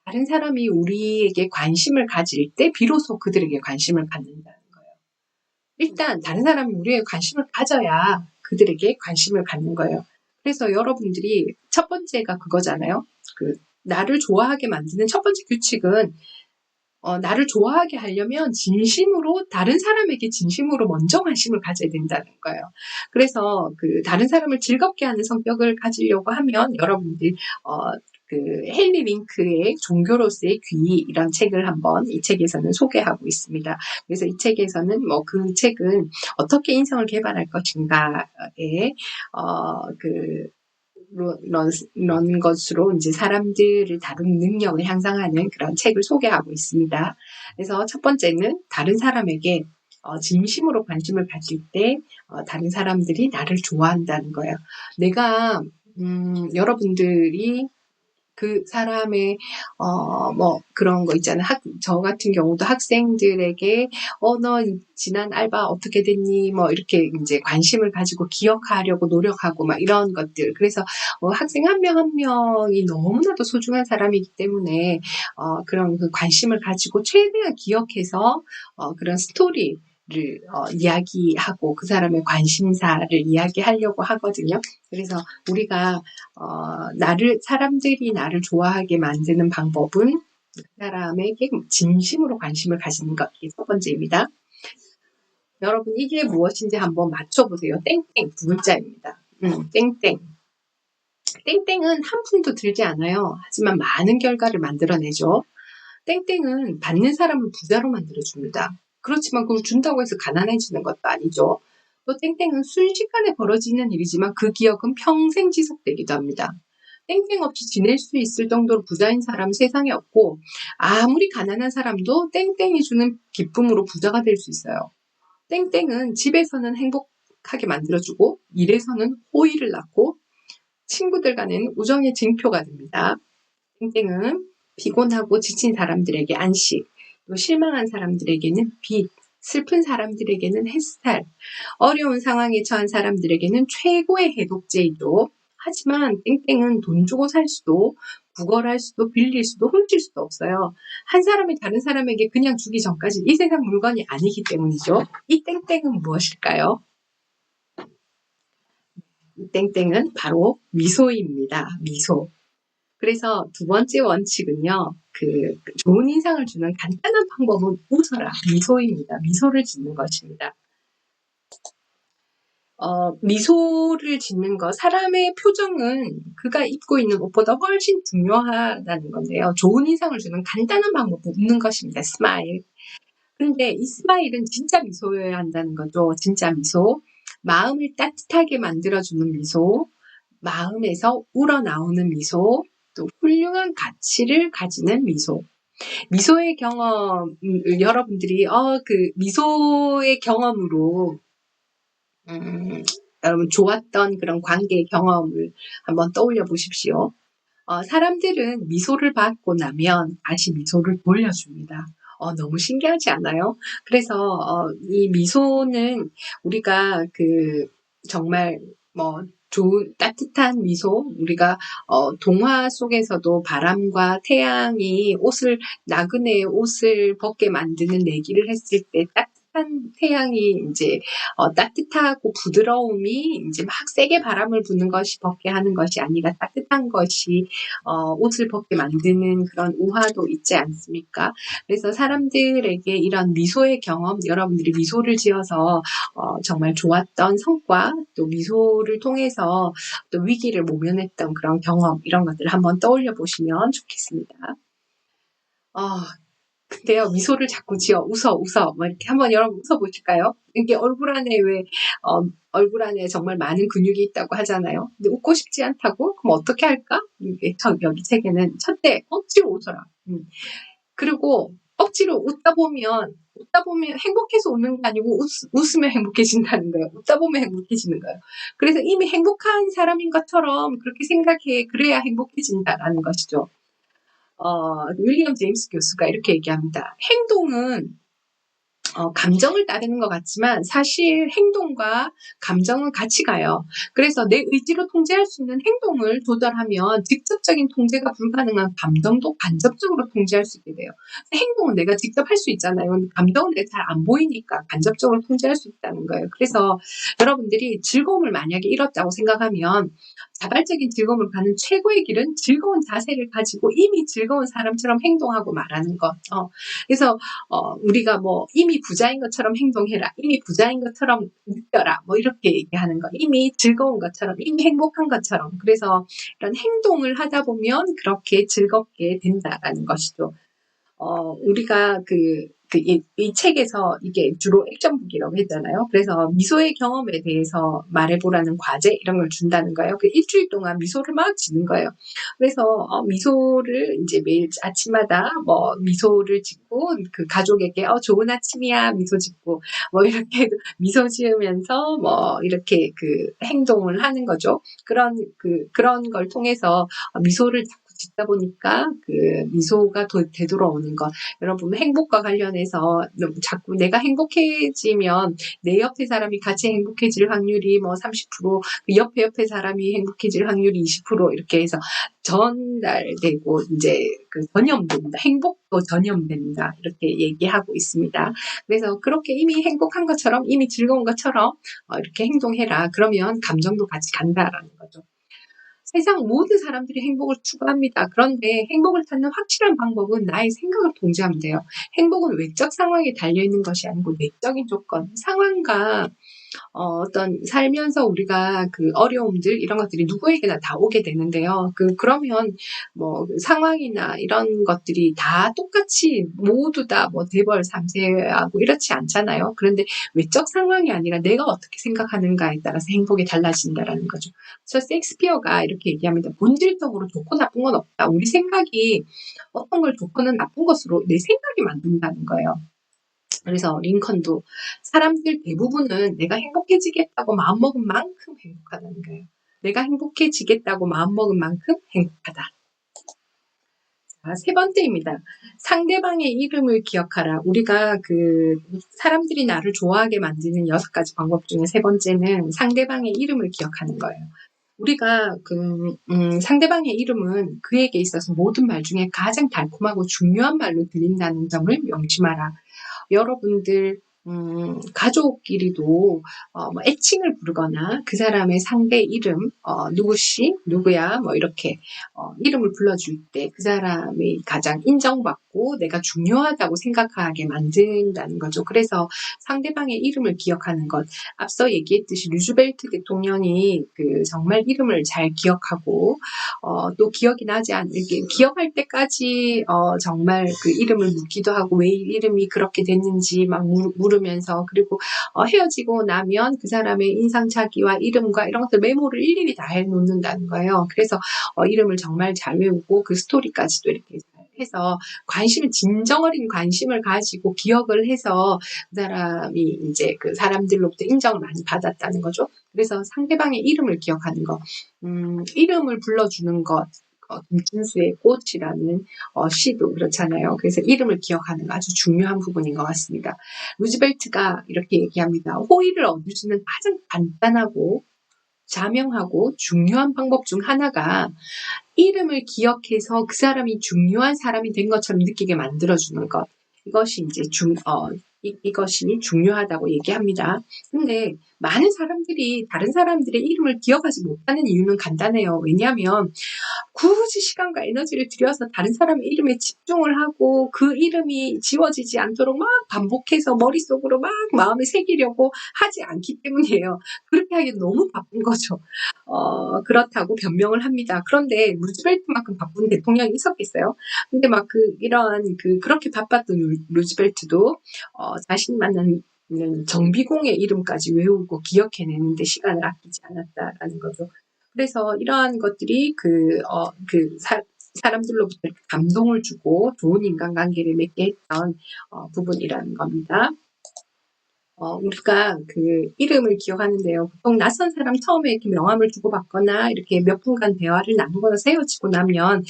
다른 사람이 우리에게 관심을 가질 때 비로소 그들에게 관심을 갖는다는 거예요. 일단 다른 사람이 우리에게 관심을 가져야 그들에게 관심을 갖는 거예요. 그래서 여러분들이 첫 번째가 그거잖아요. 나를 좋아하게 만드는 첫 번째 규칙은 나를 좋아하게 하려면 진심으로 다른 사람에게 진심으로 먼저 관심을 가져야 된다는 거예요. 그래서 다른 사람을 즐겁게 하는 성격을 가지려고 하면 여러분들 헨리 링크의 종교로서의 귀 이런 책을 한번 이 책에서는 소개하고 있습니다. 그래서 이 책에서는 그 책은 어떻게 인성을 개발할 것인가에 그런 것으로 이제 사람들을 다루는 능력을 향상하는 그런 책을 소개하고 있습니다. 그래서 첫 번째는 다른 사람에게 진심으로 관심을 가질 때 다른 사람들이 나를 좋아한다는 거예요. 내가 여러분들이 그 사람의 그런 거 있잖아요. 저 같은 경우도 학생들에게 너 지난 알바 어떻게 됐니? 이렇게 이제 관심을 가지고 기억하려고 노력하고 막 이런 것들. 그래서 학생 한 명 한 명이 너무나도 소중한 사람이기 때문에 그런 그 관심을 가지고 최대한 기억해서 그런 스토리를 이야기하고 그 사람의 관심사를 이야기하려고 하거든요. 그래서 우리가 사람들이 나를 좋아하게 만드는 방법은 그 사람에게 진심으로 관심을 가지는 것. 이게 첫 번째입니다. 여러분, 이게 무엇인지 한번 맞춰보세요. 땡땡 두 글자입니다. 땡땡. 땡땡은 한 푼도 들지 않아요. 하지만 많은 결과를 만들어내죠. 땡땡은 받는 사람을 부자로 만들어줍니다. 그렇지만 그걸 준다고 해서 가난해지는 것도 아니죠. 또 땡땡은 순식간에 벌어지는 일이지만 그 기억은 평생 지속되기도 합니다. 땡땡 없이 지낼 수 있을 정도로 부자인 사람은 세상에 없고 아무리 가난한 사람도 땡땡이 주는 기쁨으로 부자가 될 수 있어요. 땡땡은 집에서는 행복하게 만들어주고 일에서는 호의를 낳고 친구들 간에는 우정의 징표가 됩니다. 땡땡은 피곤하고 지친 사람들에게 안식, 또 실망한 사람들에게는 빛, 슬픈 사람들에게는 햇살, 어려운 상황에 처한 사람들에게는 최고의 해독제이죠. 하지만 땡땡은 돈 주고 살 수도 구걸할 수도 빌릴 수도 훔칠 수도 없어요. 한 사람이 다른 사람에게 그냥 주기 전까지 이 세상 물건이 아니기 때문이죠. 이 땡땡은 무엇일까요? 이 땡땡은 바로 미소입니다. 미소. 그래서 두 번째 원칙은요. 좋은 인상을 주는 간단한 방법은 웃어라. 미소입니다. 미소를 짓는 것입니다. 미소를 짓는 것, 사람의 표정은 그가 입고 있는 옷보다 훨씬 중요하다는 건데요. 좋은 인상을 주는 간단한 방법은 웃는 것입니다. 스마일. 그런데 이 스마일은 진짜 미소여야 한다는 거죠. 진짜 미소. 마음을 따뜻하게 만들어주는 미소, 마음에서 우러나오는 미소, 또 훌륭한 가치를 가지는 미소. 미소의 경험, 여러분들이 미소의 경험으로 여러분 좋았던 그런 관계 경험을 한번 떠올려 보십시오. 사람들은 미소를 받고 나면 다시 미소를 돌려줍니다. 너무 신기하지 않아요? 그래서 이 미소는 우리가 정말 좋은 따뜻한 미소, 우리가 동화 속에서도 바람과 태양이 나그네의 옷을 벗게 만드는 내기를 했을 때 따뜻한 태양이 이제 따뜻하고 부드러움이 이제 막 세게 바람을 부는 것이 벗게 하는 것이 아니라 따뜻한 것이 옷을 벗게 만드는 그런 우화도 있지 않습니까? 그래서 사람들에게 이런 미소의 경험, 여러분들이 미소를 지어서 정말 좋았던 성과, 또 미소를 통해서 또 위기를 모면했던 그런 경험, 이런 것들을 한번 떠올려 보시면 좋겠습니다. 근데요, 미소를 자꾸 지어, 웃어. 이렇게 한번 여러분 웃어보실까요? 이게 얼굴 안에 정말 많은 근육이 있다고 하잖아요. 근데 웃고 싶지 않다고? 그럼 어떻게 할까? 여기 책에는 첫째, 억지로 웃어라. 그리고 억지로 웃다 보면 행복해서 웃는 게 아니고 웃으면 행복해진다는 거예요. 웃다 보면 행복해지는 거예요. 그래서 이미 행복한 사람인 것처럼 그렇게 생각해. 그래야 행복해진다라는 것이죠. 윌리엄 제임스 교수가 이렇게 얘기합니다. 행동은 감정을 따르는 것 같지만 사실 행동과 감정은 같이 가요. 그래서 내 의지로 통제할 수 있는 행동을 조절하면 직접적인 통제가 불가능한 감정도 간접적으로 통제할 수 있게 돼요. 행동은 내가 직접 할 수 있잖아요. 감정은 내가 잘 안 보이니까 간접적으로 통제할 수 있다는 거예요. 그래서 여러분들이 즐거움을 만약에 잃었다고 생각하면 자발적인 즐거움을 받는 최고의 길은 즐거운 자세를 가지고 이미 즐거운 사람처럼 행동하고 말하는 것. 그래서 우리가 뭐 이미 부자인 것처럼 행동해라. 이미 부자인 것처럼 느껴라. 뭐 이렇게 얘기하는 거. 이미 즐거운 것처럼, 이미 행복한 것처럼. 그래서 이런 행동을 하다 보면 그렇게 즐겁게 된다라는 것이죠. 우리가 이 책에서 이게 주로 액션북이라고 했잖아요. 그래서 미소의 경험에 대해서 말해보라는 과제 이런 걸 준다는 거예요. 그 일주일 동안 미소를 막 짓는 거예요. 그래서 미소를 이제 매일 아침마다 뭐 미소를 짓고 그 가족에게 좋은 아침이야 미소 짓고 뭐 이렇게 미소 지으면서 뭐 이렇게 그 행동을 하는 거죠. 그런 걸 통해서 미소를 짓다 보니까 그 미소가 되돌아오는 것. 여러분 행복과 관련해서 자꾸 내가 행복해지면 내 옆에 사람이 같이 행복해질 확률이 뭐 30%, 그 옆에 사람이 행복해질 확률이 20% 이렇게 해서 전달되고 이제 그 전염됩니다. 행복도 전염됩니다. 이렇게 얘기하고 있습니다. 그래서 그렇게 이미 행복한 것처럼 이미 즐거운 것처럼 이렇게 행동해라. 그러면 감정도 같이 간다라는 거죠. 세상 모든 사람들이 행복을 추구합니다. 그런데 행복을 찾는 확실한 방법은 나의 생각을 통제하면 돼요. 행복은 외적 상황에 달려있는 것이 아니고 내적인 조건, 상황과 어떤 살면서 우리가 그 어려움들 이런 것들이 누구에게나 다 오게 되는데요. 그러면 뭐 상황이나 이런 것들이 다 똑같이 모두 다 뭐 대벌 3세하고 이렇지 않잖아요. 그런데 외적 상황이 아니라 내가 어떻게 생각하는가에 따라서 행복이 달라진다라는 거죠. 그래서 셰익스피어가 이렇게 얘기합니다. 본질적으로 좋고 나쁜 건 없다. 우리 생각이 어떤 걸 좋거나 나쁜 것으로 내 생각이 만든다는 거예요. 그래서 링컨도 사람들 대부분은 내가 행복해지겠다고 마음먹은 만큼 행복하다는 거예요. 내가 행복해지겠다고 마음먹은 만큼 행복하다. 자, 세 번째입니다. 상대방의 이름을 기억하라. 우리가 사람들이 나를 좋아하게 만드는 6가지 방법 중에 세 번째는 상대방의 이름을 기억하는 거예요. 우리가 상대방의 이름은 그에게 있어서 모든 말 중에 가장 달콤하고 중요한 말로 들린다는 점을 명심하라. 여러분들 가족끼리도 뭐 애칭을 부르거나 그 사람의 상대 이름 누구씨 누구야 뭐 이렇게 이름을 불러줄 때 그 사람이 가장 인정받고 내가 중요하다고 생각하게 만든다는 거죠. 그래서 상대방의 이름을 기억하는 것. 앞서 얘기했듯이 루즈벨트 대통령이 정말 이름을 잘 기억하고 또 기억이 나지 않게 기억할 때까지 정말 그 이름을 묻기도 하고 왜 이름이 그렇게 됐는지 막 물으면서 그리고 헤어지고 나면 그 사람의 인상착의와 이름과 이런 것들 메모를 일일이 다 해놓는다는 거예요. 그래서 이름을 정말 잘 외우고 그 스토리까지도 이렇게 해서 진정 어린 관심을 가지고 기억을 해서 그 사람이 이제 그 사람들로부터 인정을 많이 받았다는 거죠. 그래서 상대방의 이름을 기억하는 것, 이름을 불러주는 것, 김춘수의 꽃이라는 시도 그렇잖아요. 그래서 이름을 기억하는 거 아주 중요한 부분인 것 같습니다. 루즈벨트가 이렇게 얘기합니다. 호의를 얻어주는 가장 간단하고 자명하고 중요한 방법 중 하나가 이름을 기억해서 그 사람이 중요한 사람이 된 것처럼 느끼게 만들어주는 것. 이것이 이제 이것이 중요하다고 얘기합니다. 근데 많은 사람들이 다른 사람들의 이름을 기억하지 못하는 이유는 간단해요. 왜냐하면 굳이 시간과 에너지를 들여서 다른 사람의 이름에 집중을 하고 그 이름이 지워지지 않도록 막 반복해서 머릿속으로 막 마음에 새기려고 하지 않기 때문이에요. 그렇게 하기 너무 바쁜 거죠. 그렇다고 변명을 합니다. 그런데 루즈벨트만큼 바쁜 대통령이 있었겠어요? 근데 막 그렇게 바빴던 루즈벨트도 자신이 만난 정비공의 이름까지 외우고 기억해내는데 시간을 아끼지 않았다라는 거죠. 그래서 이러한 것들이 사람들로부터 감동을 주고 좋은 인간관계를 맺게 했던 부분이라는 겁니다. 우리가 이름을 기억하는데요. 보통 낯선 사람 처음에 이렇게 명함을 주고받거나 이렇게 몇 분간 대화를 나누거나 헤어지고 나면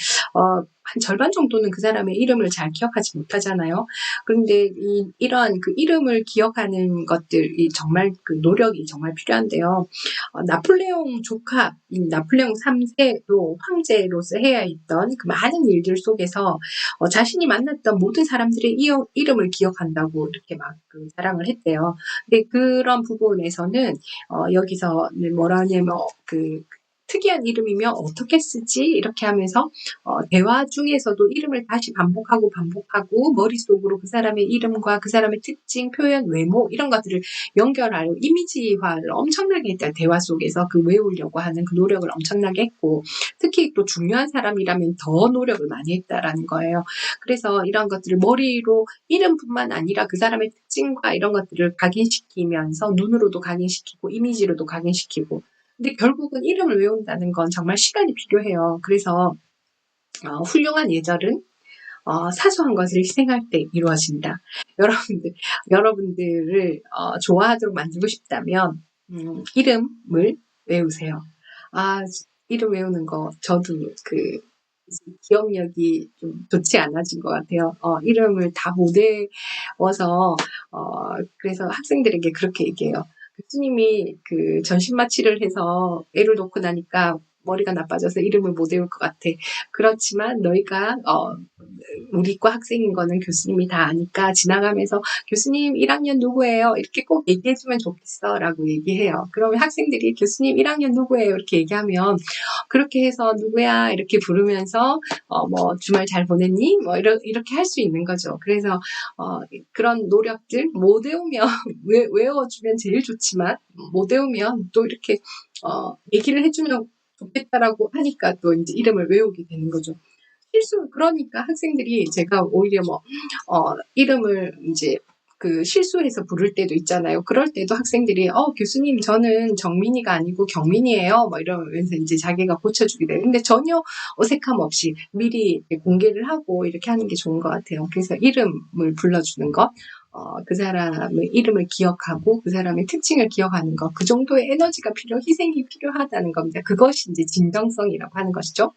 한 절반 정도는 그 사람의 이름을 잘 기억하지 못하잖아요. 그런데 이러한 그 이름을 기억하는 것들이 정말 그 노력이 정말 필요한데요. 나폴레옹 조카, 나폴레옹 3세도 황제로서 해야 했던 그 많은 일들 속에서 자신이 만났던 모든 사람들의 이름을 기억한다고 이렇게 막 그 자랑을 했대요. 근데 그런 부분에서는 여기서 뭐라 하냐면 그 특이한 이름이면 어떻게 쓰지? 이렇게 하면서 대화 중에서도 이름을 다시 반복하고 머릿속으로 그 사람의 이름과 그 사람의 특징, 표현, 외모 이런 것들을 연결하려 이미지화를 엄청나게 했다. 대화 속에서 그 외우려고 하는 그 노력을 엄청나게 했고 특히 또 중요한 사람이라면 더 노력을 많이 했다라는 거예요. 그래서 이런 것들을 머리로 이름뿐만 아니라 그 사람의 특징과 이런 것들을 각인시키면서 눈으로도 각인시키고 이미지로도 각인시키고 근데 결국은 이름을 외운다는 건 정말 시간이 필요해요. 그래서 훌륭한 예절은 사소한 것을 희생할 때 이루어진다. 여러분들을 좋아하도록 만들고 싶다면 이름을 외우세요. 이름 외우는 거 저도 그 기억력이 좀 좋지 않아진 것 같아요. 이름을 다 못 외워서 그래서 학생들에게 그렇게 얘기해요. 교수님이 그 전신마취를 해서 애를 놓고 나니까 머리가 나빠져서 이름을 못 외울 것 같아. 그렇지만 너희가 우리 과 학생인 거는 교수님이 다 아니까 지나가면서 교수님 1학년 누구예요? 이렇게 꼭 얘기해주면 좋겠어 라고 얘기해요. 그러면 학생들이 교수님 1학년 누구예요? 이렇게 얘기하면 그렇게 해서 누구야? 이렇게 부르면서 뭐 주말 잘 보냈니? 뭐 이렇게 할 수 있는 거죠. 그래서 그런 노력들 못 외우면 외워주면 제일 좋지만 못 외우면 또 이렇게 얘기를 해주면 좋겠다라고 하니까 또 이제 이름을 외우게 되는 거죠. 그러니까 학생들이 제가 오히려 이름을 이제 그 실수해서 부를 때도 있잖아요. 그럴 때도 학생들이 교수님 저는 정민이가 아니고 경민이에요. 뭐 이러면서 이제 자기가 고쳐주게 돼요. 근데 전혀 어색함 없이 미리 공개를 하고 이렇게 하는 게 좋은 것 같아요. 그래서 이름을 불러주는 것. 그 사람의 이름을 기억하고 그 사람의 특징을 기억하는 것. 그 정도의 에너지가 희생이 필요하다는 겁니다. 그것이 이제 진정성이라고 하는 것이죠.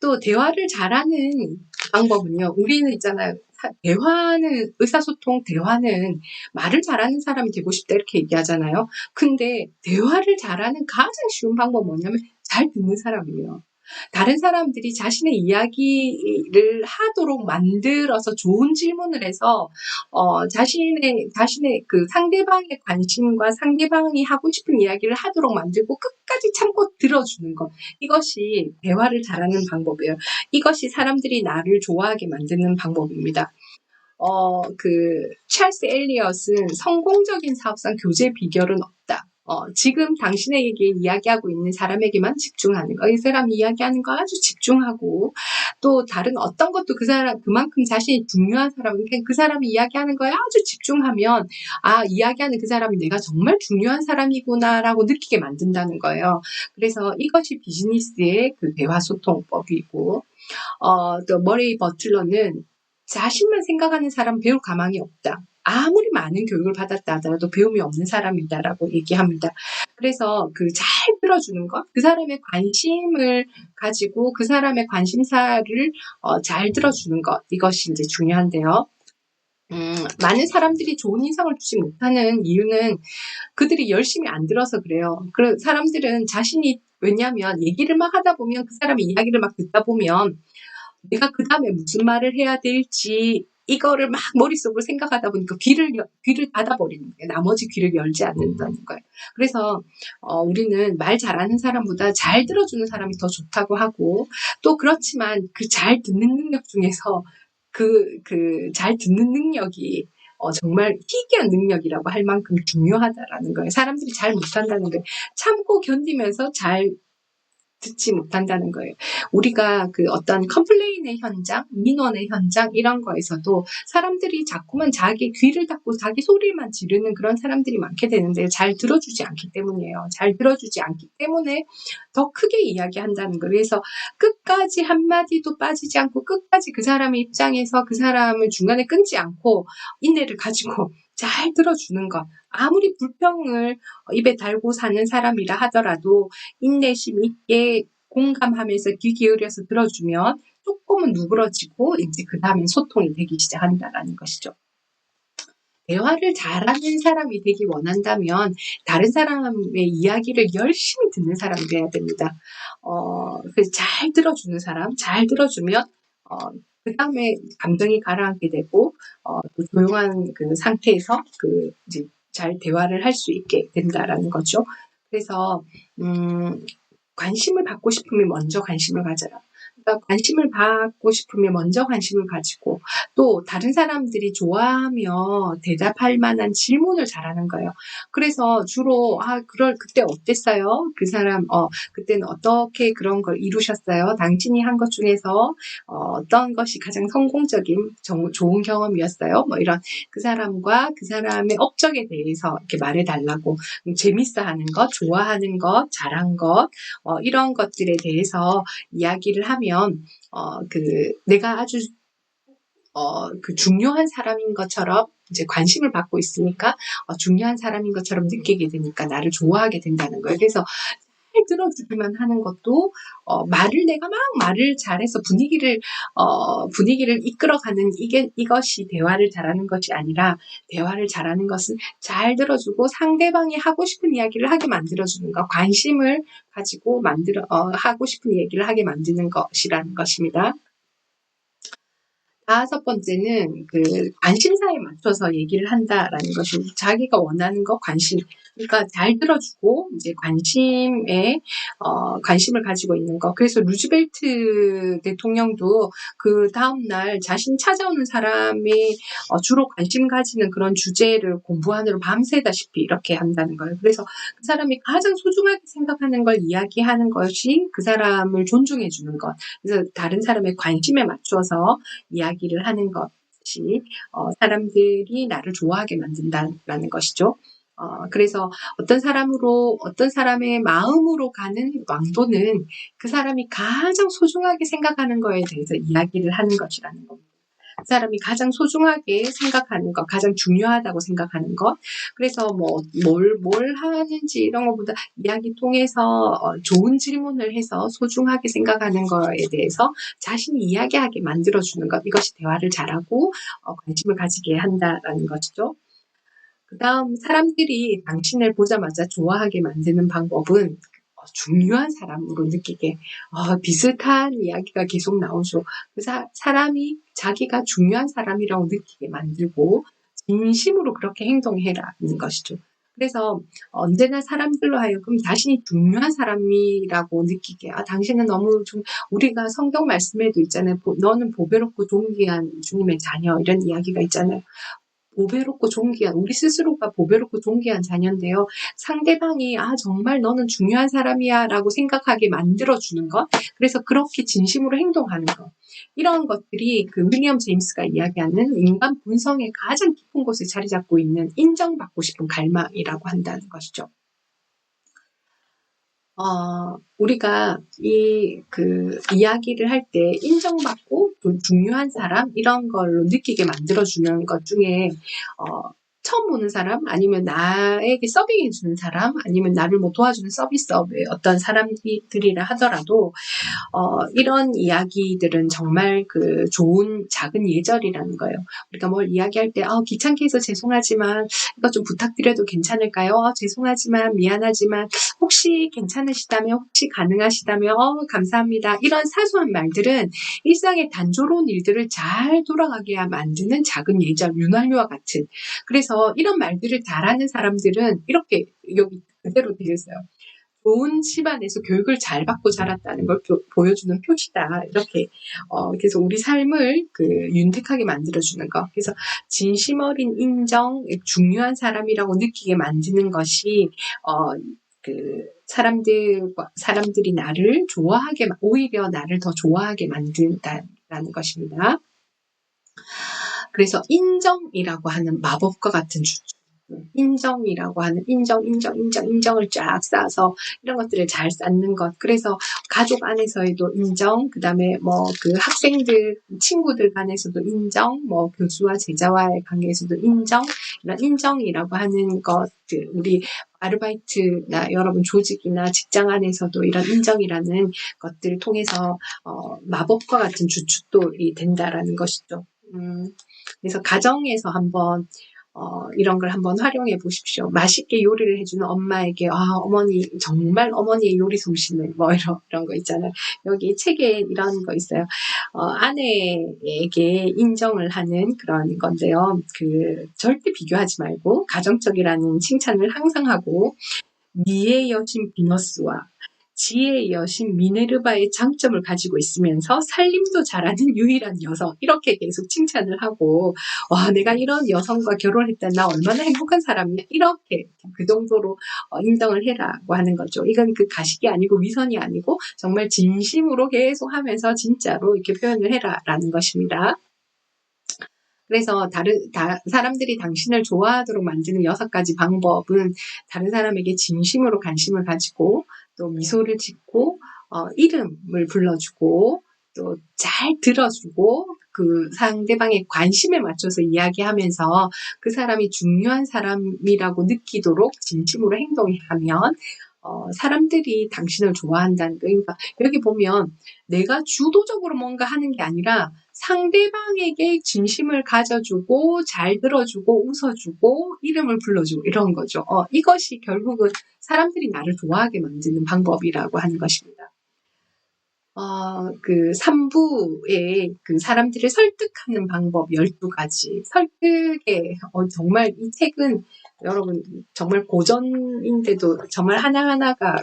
또 대화를 잘하는 방법은요. 우리는 있잖아요. 의사소통 대화는 말을 잘하는 사람이 되고 싶다 이렇게 얘기하잖아요. 근데 대화를 잘하는 가장 쉬운 방법은 뭐냐면 잘 듣는 사람이에요. 다른 사람들이 자신의 이야기를 하도록 만들어서 좋은 질문을 해서 자신의 그 상대방의 관심과 상대방이 하고 싶은 이야기를 하도록 만들고 끝까지 참고 들어주는 것. 이것이 대화를 잘하는 방법이에요. 이것이 사람들이 나를 좋아하게 만드는 방법입니다. 찰스 엘리엇은 성공적인 사업상 교제 비결은 없다. 지금 당신에게 이야기하고 있는 사람에게만 집중하는 거. 이 사람이 이야기하는 거 아주 집중하고 또 다른 어떤 것도 그만큼 자신이 중요한 사람은 그 사람이 이야기하는 거에 아주 집중하면 이야기하는 그 사람이 내가 정말 중요한 사람이구나라고 느끼게 만든다는 거예요. 그래서 이것이 비즈니스의 그 대화소통법이고 또 머레이 버틀러는 자신만 생각하는 사람 배울 가망이 없다. 아무리 많은 교육을 받았다 하더라도 배움이 없는 사람이다라고 얘기합니다. 그래서 잘 들어주는 것, 그 사람의 관심을 가지고 그 사람의 관심사를 잘 들어주는 것, 이것이 이제 중요한데요. 많은 사람들이 좋은 인상을 주지 못하는 이유는 그들이 열심히 안 들어서 그래요. 사람들은 왜냐하면 얘기를 막 하다 보면 그 사람의 이야기를 막 듣다 보면 내가 그 다음에 무슨 말을 해야 될지 이거를 막 머릿속으로 생각하다 보니까 귀를 닫아버리는 거예요. 나머지 귀를 열지 않는다는 거예요. 그래서 우리는 말 잘하는 사람보다 잘 들어주는 사람이 더 좋다고 하고 또 그렇지만 그 잘 듣는 능력 중에서 잘 듣는 능력이 정말 희귀한 능력이라고 할 만큼 중요하다라는 거예요. 사람들이 잘 못한다는 거예요. 참고 견디면서 잘 듣지 못한다는 거예요. 우리가 그 어떤 컴플레인의 현장, 민원의 현장 이런 거에서도 사람들이 자꾸만 자기 귀를 닫고 자기 소리만 지르는 그런 사람들이 많게 되는데 잘 들어주지 않기 때문이에요. 잘 들어주지 않기 때문에 더 크게 이야기한다는 거예요. 그래서 끝까지 한마디도 빠지지 않고 끝까지 그 사람의 입장에서 그 사람을 중간에 끊지 않고 인내를 가지고 잘 들어주는 것. 아무리 불평을 입에 달고 사는 사람이라 하더라도 인내심 있게 공감하면서 귀 기울여서 들어주면 조금은 누그러지고 이제 그 다음에 소통이 되기 시작한다라는 것이죠. 대화를 잘하는 사람이 되기 원한다면 다른 사람의 이야기를 열심히 듣는 사람이 돼야 됩니다. 그래서 잘 들어주는 사람, 잘 들어주면 그 다음에 감정이 가라앉게 되고 또 조용한 그 상태에서 이제 잘 대화를 할 수 있게 된다라는 거죠. 그래서 관심을 받고 싶으면 먼저 관심을 가져라. 그러니까 관심을 받고 싶으면 먼저 관심을 가지고 또 다른 사람들이 좋아하며 대답할 만한 질문을 잘하는 거예요. 그래서 주로 그때 어땠어요? 그 사람 그때는 어떻게 그런 걸 이루셨어요? 당신이 한 것 중에서 어떤 것이 가장 성공적인 좋은 경험이었어요? 뭐 이런 그 사람과 그 사람의 업적에 대해서 이렇게 말해달라고 재밌어하는 것, 좋아하는 것, 잘한 것 이런 것들에 대해서 이야기를 하면 내가 아주 그 중요한 사람인 것처럼 이제 관심을 받고 있으니까 중요한 사람인 것처럼 느끼게 되니까 나를 좋아하게 된다는 거예요. 그래서 잘 들어주기만 하는 것도 내가 막 말을 잘해서 분위기를 이끌어가는 이것이 대화를 잘하는 것이 아니라 대화를 잘하는 것은 잘 들어주고 상대방이 하고 싶은 이야기를 하게 만들어주는 것, 관심을 가지고 하고 싶은 얘기를 하게 만드는 것이라는 것입니다. 5번째는 관심사에 맞춰서 얘기를 한다라는 것입니다. 자기가 원하는 것, 관심. 그러니까 잘 들어주고, 이제 관심을 가지고 있는 것. 그래서 루즈벨트 대통령도 그 다음날 자신 찾아오는 사람이 주로 관심 가지는 그런 주제를 공부하느라 밤새다시피 이렇게 한다는 거예요. 그래서 그 사람이 가장 소중하게 생각하는 걸 이야기하는 것이 그 사람을 존중해 주는 것. 그래서 다른 사람의 관심에 맞춰서 이야기를 하는 것이 사람들이 나를 좋아하게 만든다라는 것이죠. 그래서 어떤 사람의 마음으로 가는 왕도는 그 사람이 가장 소중하게 생각하는 것에 대해서 이야기를 하는 것이라는 겁니다. 그 사람이 가장 소중하게 생각하는 것, 가장 중요하다고 생각하는 것. 그래서 뭘 하는지 이런 것보다 이야기 통해서 좋은 질문을 해서 소중하게 생각하는 것에 대해서 자신이 이야기하게 만들어주는 것. 이것이 대화를 잘하고 관심을 가지게 한다라는 것이죠. 그 다음 사람들이 당신을 보자마자 좋아하게 만드는 방법은 중요한 사람으로 느끼게 비슷한 이야기가 계속 나오죠. 그 사람이 자기가 중요한 사람이라고 느끼게 만들고 진심으로 그렇게 행동해라는 것이죠. 그래서 언제나 사람들로 하여금 자신이 중요한 사람이라고 느끼게 당신은 너무 우리가 성경 말씀에도 있잖아요. 너는 보배롭고 존귀한 주님의 자녀 이런 이야기가 있잖아요. 보배롭고 존귀한 우리 스스로가 보배롭고 존귀한 자녀인데요. 상대방이 정말 너는 중요한 사람이야 라고 생각하게 만들어주는 것. 그래서 그렇게 진심으로 행동하는 것. 이런 것들이 윌리엄 제임스가 이야기하는 인간 본성의 가장 깊은 곳에 자리 잡고 있는 인정받고 싶은 갈망이라고 한다는 것이죠. 우리가 이야기를 할 때 인정받고 중요한 사람 이런 걸로 느끼게 만들어주는 것 중에 처음 보는 사람 아니면 나에게 서빙해주는 사람 아니면 나를 도와주는 서비스업의 어떤 사람들이라 하더라도 이런 이야기들은 정말 좋은 작은 예절이라는 거예요. 우리가 뭘 이야기할 때 귀찮게 해서 죄송하지만 이거 좀 부탁드려도 괜찮을까요? 죄송하지만 미안하지만 혹시 괜찮으시다면 혹시 가능하시다면 감사합니다. 이런 사소한 말들은 일상의 단조로운 일들을 잘 돌아가게 만드는 작은 예절, 윤활유와 같은. 그래서 이런 말들을 잘하는 사람들은 이렇게 여기 그대로 되어 있어요. 좋은 집안에서 교육을 잘 받고 자랐다는 걸 보여주는 표시다. 이렇게 그래서 우리 삶을 윤택하게 만들어주는 것. 그래서 진심 어린 인정, 중요한 사람이라고 느끼게 만드는 것이 사람들이 나를 오히려 나를 더 좋아하게 만든다라는 것입니다. 그래서 인정이라고 하는 마법과 같은 인정이라고 하는 인정을 쫙 쌓아서 이런 것들을 잘 쌓는 것. 그래서 가족 안에서도 인정, 그 다음에 학생들, 친구들 간에서도 인정, 교수와 제자와의 관계에서도 인정, 이런 인정이라고 하는 것들, 우리 아르바이트나 여러분 조직이나 직장 안에서도 이런 인정이라는 것들을 통해서 마법과 같은 주춧돌이 된다라는 것이죠. 그래서 가정에서 한번 이런 걸 한번 활용해 보십시오. 맛있게 요리를 해주는 엄마에게 어머니 정말 어머니의 요리 솜씨는 뭐 이런 거 있잖아요. 여기 책에 이런 거 있어요. 아내에게 인정을 하는 그런 건데요. 절대 비교하지 말고 가정적이라는 칭찬을 항상 하고 미의 여신 비너스와 지혜의 여신 미네르바의 장점을 가지고 있으면서 살림도 잘하는 유일한 여성 이렇게 계속 칭찬을 하고 와 내가 이런 여성과 결혼했다 나 얼마나 행복한 사람이야 이렇게 그 정도로 인정을 해라고 하는 거죠. 이건 가식이 아니고 위선이 아니고 정말 진심으로 계속 하면서 진짜로 이렇게 표현을 해라라는 것입니다. 그래서 사람들이 당신을 좋아하도록 만드는 6가지 방법은 다른 사람에게 진심으로 관심을 가지고 또 미소를 짓고 이름을 불러주고 또 잘 들어주고 그 상대방의 관심에 맞춰서 이야기하면서 그 사람이 중요한 사람이라고 느끼도록 진심으로 행동하면 사람들이 당신을 좋아한다는 거. 그러니까 여기 보면 내가 주도적으로 뭔가 하는 게 아니라 상대방에게 진심을 가져주고 잘 들어주고 웃어주고 이름을 불러주고 이런 거죠. 이것이 결국은 사람들이 나를 좋아하게 만드는 방법이라고 하는 것입니다. 3부에 사람들을 설득하는 방법 12가지. 설득에, 정말 이 책은 여러분, 정말 고전인데도 정말 하나하나가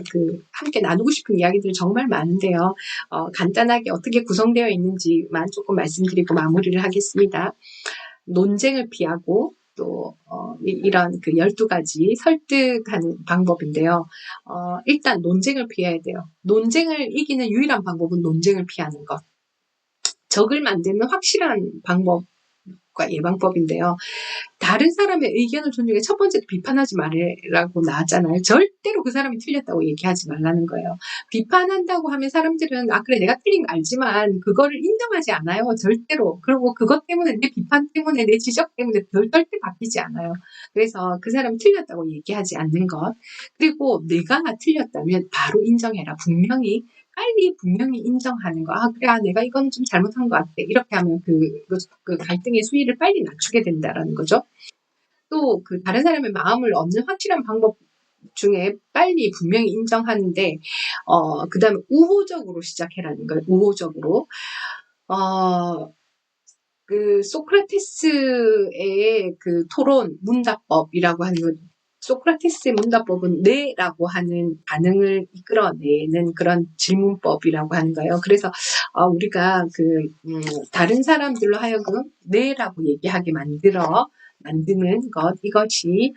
함께 나누고 싶은 이야기들이 정말 많은데요. 간단하게 어떻게 구성되어 있는지만 조금 말씀드리고 마무리를 하겠습니다. 논쟁을 피하고, 또 이런 12가지 설득하는 방법인데요. 일단 논쟁을 피해야 돼요. 논쟁을 이기는 유일한 방법은 논쟁을 피하는 것. 적을 만드는 확실한 방법과 예방법인데요. 다른 사람의 의견을 존중해 첫 번째로 비판하지 말라고 나왔잖아요. 절대로 그 사람이 틀렸다고 얘기하지 말라는 거예요. 비판한다고 하면 사람들은 그래 내가 틀린 거 알지만 그거를 인정하지 않아요. 절대로. 그리고 그것 때문에 내 비판 때문에 내 지적 때문에 절대 바뀌지 않아요. 그래서 그 사람이 틀렸다고 얘기하지 않는 것. 그리고 내가 틀렸다면 바로 인정해라. 분명히 인정하는 거. 그래, 내가 이건 좀 잘못한 것 같아. 이렇게 하면 그 갈등의 수위를 빨리 낮추게 된다라는 거죠. 또 다른 사람의 마음을 얻는 확실한 방법 중에 빨리 분명히 인정하는데, 그 다음에 우호적으로 시작해라는 거예요. 우호적으로. 소크라테스의 토론 문답법이라고 하는 건 소크라테스의 문답법은 네라고 하는 반응을 이끌어내는 그런 질문법이라고 하는 거예요. 그래서 우리가 다른 사람들로 하여금 네라고 얘기하게 만드는 것 이것이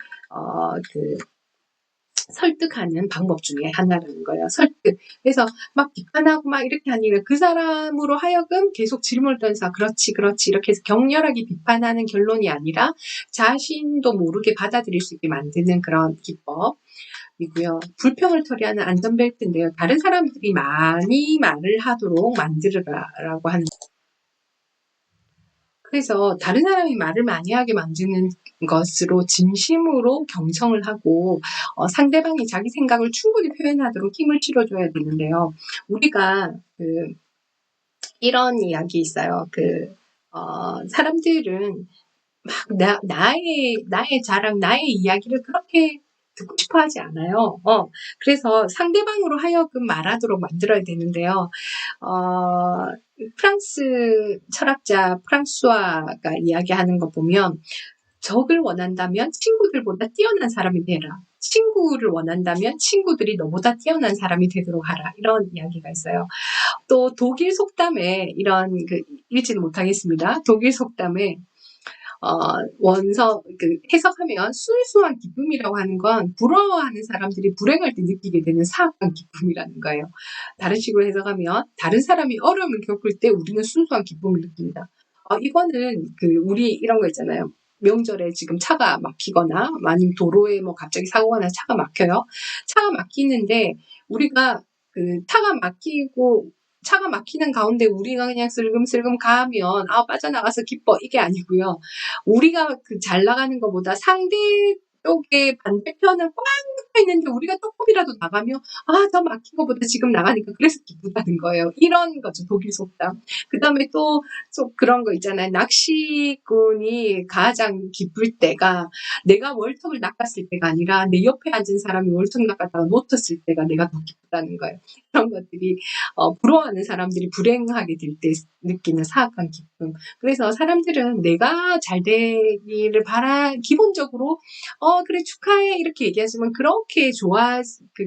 설득하는 방법 중에 하나라는 거예요. 설득. 그래서 막 비판하고 막 이렇게 하니까 그 사람으로 하여금 계속 질문을 던져서 그렇지 이렇게 해서 격렬하게 비판하는 결론이 아니라 자신도 모르게 받아들일 수 있게 만드는 그런 기법이고요. 불평을 처리하는 안전벨트인데요. 다른 사람들이 많이 말을 하도록 만들어라라고 하는 그래서 다른 사람이 말을 많이 하게 만드는 것으로 진심으로 경청을 하고 상대방이 자기 생각을 충분히 표현하도록 힘을 실어줘야 되는데요. 우리가 이런 이야기 있어요. 사람들은 막 나의 자랑, 나의 이야기를 그렇게 듣고 싶어 하지 않아요. 그래서 상대방으로 하여금 말하도록 만들어야 되는데요. 프랑스 철학자 프랑수아가 이야기하는 거 보면 적을 원한다면 친구들보다 뛰어난 사람이 되라. 친구를 원한다면 친구들이 너보다 뛰어난 사람이 되도록 하라. 이런 이야기가 있어요. 또 독일 속담에 읽지는 못하겠습니다. 독일 속담에 해석하면 순수한 기쁨이라고 하는 건 부러워하는 사람들이 불행할 때 느끼게 되는 사악한 기쁨이라는 거예요. 다른 식으로 해석하면 다른 사람이 어려움을 겪을 때 우리는 순수한 기쁨을 느낀다. 이거는 우리 이런 거 있잖아요. 명절에 지금 차가 막히거나 아니면 도로에 갑자기 사고가 나서 차가 막혀요. 차가 막히는데 우리가 차가 막히고 차가 막히는 가운데 우리가 그냥 슬금슬금 가면 빠져나가서 기뻐 이게 아니고요. 우리가 그 잘 나가는 것보다 상대 쪽에 반대편은 꽉 막혀 있는데 우리가 조금이라도 나가면 저 막힌 것보다 지금 나가니까 그래서 기쁘다는 거예요. 이런 거죠. 독일 속담. 그 다음에 또 그런 거 있잖아요. 낚시꾼이 가장 기쁠 때가 내가 월턱을 낚았을 때가 아니라 내 옆에 앉은 사람이 월턱 낚았다가 놓쳤을 때가 내가 더 기쁘다는 거예요. 그런 것들이 부러워하는 사람들이 불행하게 될 때 느끼는 사악한 기쁨. 그래서 사람들은 내가 잘 되기를 기본적으로 그래 축하해 이렇게 얘기하지만 그렇게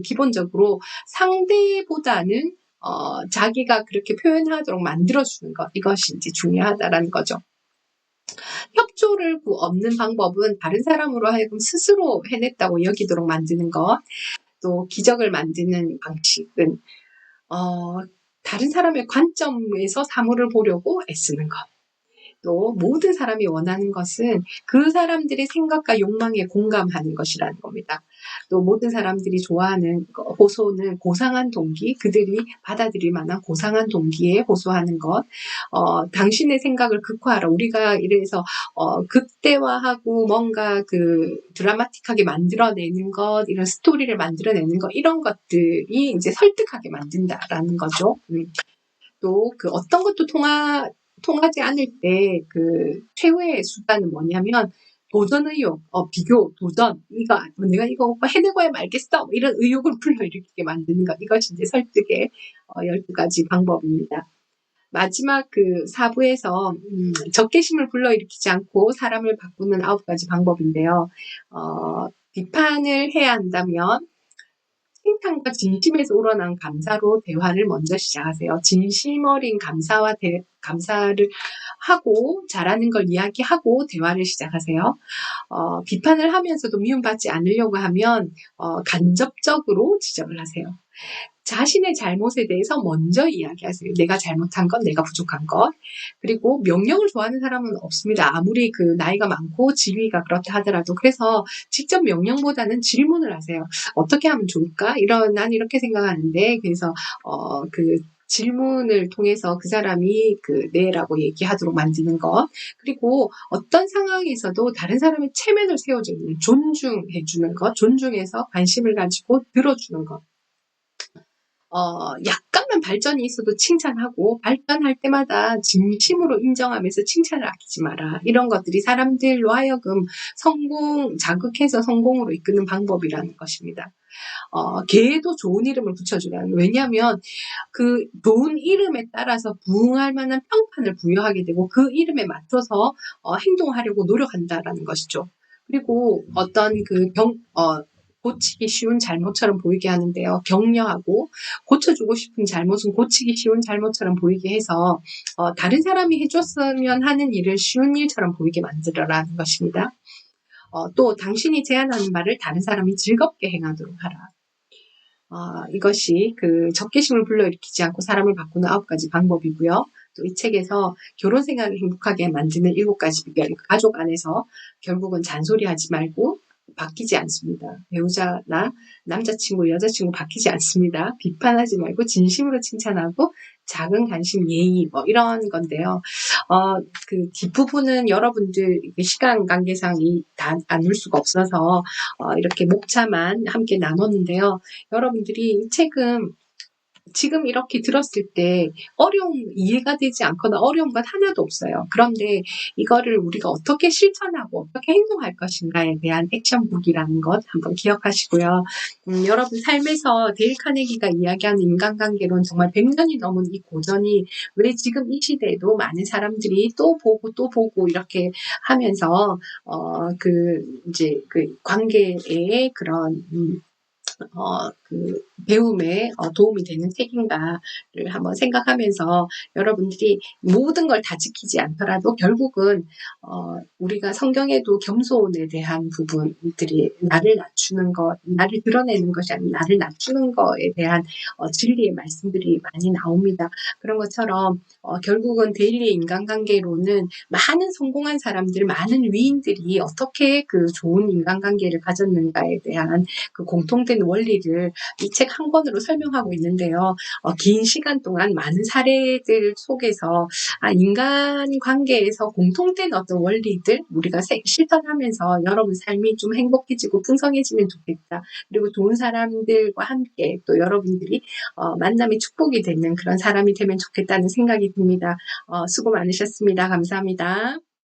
기본적으로 상대보다는 자기가 그렇게 표현하도록 만들어주는 것 이것이 이제 중요하다라는 거죠. 협조를 얻는 방법은 다른 사람으로 하여금 스스로 해냈다고 여기도록 만드는 것, 또 기적을 만드는 방식은 다른 사람의 관점에서 사물을 보려고 애쓰는 것. 또 모든 사람이 원하는 것은 그 사람들의 생각과 욕망에 공감하는 것이라는 겁니다. 또 모든 사람들이 좋아하는 호소는 고상한 동기, 그들이 받아들일 만한 고상한 동기에 호소하는 것. 당신의 생각을 극화하라. 우리가 이래서 극대화하고 뭔가 그 드라마틱하게 만들어내는 것, 이런 스토리를 만들어내는 것, 이런 것들이 이제 설득하게 만든다라는 거죠. 또 그 어떤 것도 통하지 않을 때 그 최후의 수단은 뭐냐면 도전 의욕, 비교, 도전, 내가 이거 해내고야 말겠어. 이런 의욕을 불러일으키게 만드는 것. 이것이 이제 설득의 12가지 방법입니다. 마지막 그 4부에서 적개심을 불러일으키지 않고 사람을 바꾸는 9가지 방법인데요. 비판을 해야 한다면 칭찬과 진심에서 우러난 감사로 대화를 먼저 시작하세요. 진심 어린 감사를 하고 잘하는 걸 이야기하고 대화를 시작하세요. 비판을 하면서도 미움받지 않으려고 하면 간접적으로 지적을 하세요. 자신의 잘못에 대해서 먼저 이야기하세요. 내가 잘못한 것, 내가 부족한 것. 그리고 명령을 좋아하는 사람은 없습니다. 아무리 그 나이가 많고 지위가 그렇다 하더라도. 그래서 직접 명령보다는 질문을 하세요. 어떻게 하면 좋을까? 난 이렇게 생각하는데. 그래서 그 질문을 통해서 그 사람이 네라고 얘기하도록 만드는 것. 그리고 어떤 상황에서도 다른 사람의 체면을 세워주는, 존중해주는 것, 존중해서 관심을 가지고 들어주는 것. 약간만 발전이 있어도 칭찬하고 발전할 때마다 진심으로 인정하면서 칭찬을 아끼지 마라. 이런 것들이 사람들로 하여금 자극해서 성공으로 이끄는 방법이라는 것입니다. 개도 좋은 이름을 붙여주라는. 왜냐하면 그 좋은 이름에 따라서 부응할 만한 평판을 부여하게 되고 그 이름에 맞춰서 행동하려고 노력한다라는 것이죠. 그리고 어떤 고치기 쉬운 잘못처럼 보이게 하는데요. 격려하고 고쳐주고 싶은 잘못은 고치기 쉬운 잘못처럼 보이게 해서 다른 사람이 해줬으면 하는 일을 쉬운 일처럼 보이게 만들어라는 것입니다. 또 당신이 제안하는 말을 다른 사람이 즐겁게 행하도록 하라. 이것이 그 적개심을 불러일으키지 않고 사람을 바꾸는 9가지 방법이고요. 또 이 책에서 결혼 생활을 행복하게 만드는 7가지 비결, 가족 안에서 결국은 잔소리하지 말고 바뀌지 않습니다. 배우자나 남자친구, 여자친구 바뀌지 않습니다. 비판하지 말고 진심으로 칭찬하고 작은 관심, 예의 이런 건데요. 그 뒷부분은 여러분들 시간 관계상 다 나눌 수가 없어서 이렇게 목차만 함께 나눴는데요. 여러분들이 이 책은 지금 이렇게 들었을 때 이해가 되지 않거나 어려운 건 하나도 없어요. 그런데 이거를 우리가 어떻게 실천하고 어떻게 행동할 것인가에 대한 액션북이라는 것 한번 기억하시고요. 여러분 삶에서 데일 카네기가 이야기하는 인간관계론 정말 100년이 넘은 이 고전이 왜 지금 이 시대에도 많은 사람들이 또 보고 이렇게 하면서 이제 그 관계의 그런 배움에 도움이 되는 책인가를 한번 생각하면서 여러분들이 모든 걸 다 지키지 않더라도 결국은 우리가 성경에도 겸손에 대한 부분들이 나를 낮추는 것, 나를 드러내는 것이 아니라 나를 낮추는 것에 대한 진리의 말씀들이 많이 나옵니다. 그런 것처럼 결국은 데일리의 인간관계로는 많은 성공한 사람들, 많은 위인들이 어떻게 그 좋은 인간관계를 가졌는가에 대한 그 공통된 원리를 이 책 책 한 권으로 설명하고 있는데요. 긴 시간 동안 많은 사례들 속에서 인간 관계에서 공통된 어떤 원리들 우리가 실천하면서 여러분 삶이 좀 행복해지고 풍성해지면 좋겠다. 그리고 좋은 사람들과 함께 또 여러분들이 만남의 축복이 되는 그런 사람이 되면 좋겠다는 생각이 듭니다. 수고 많으셨습니다. 감사합니다.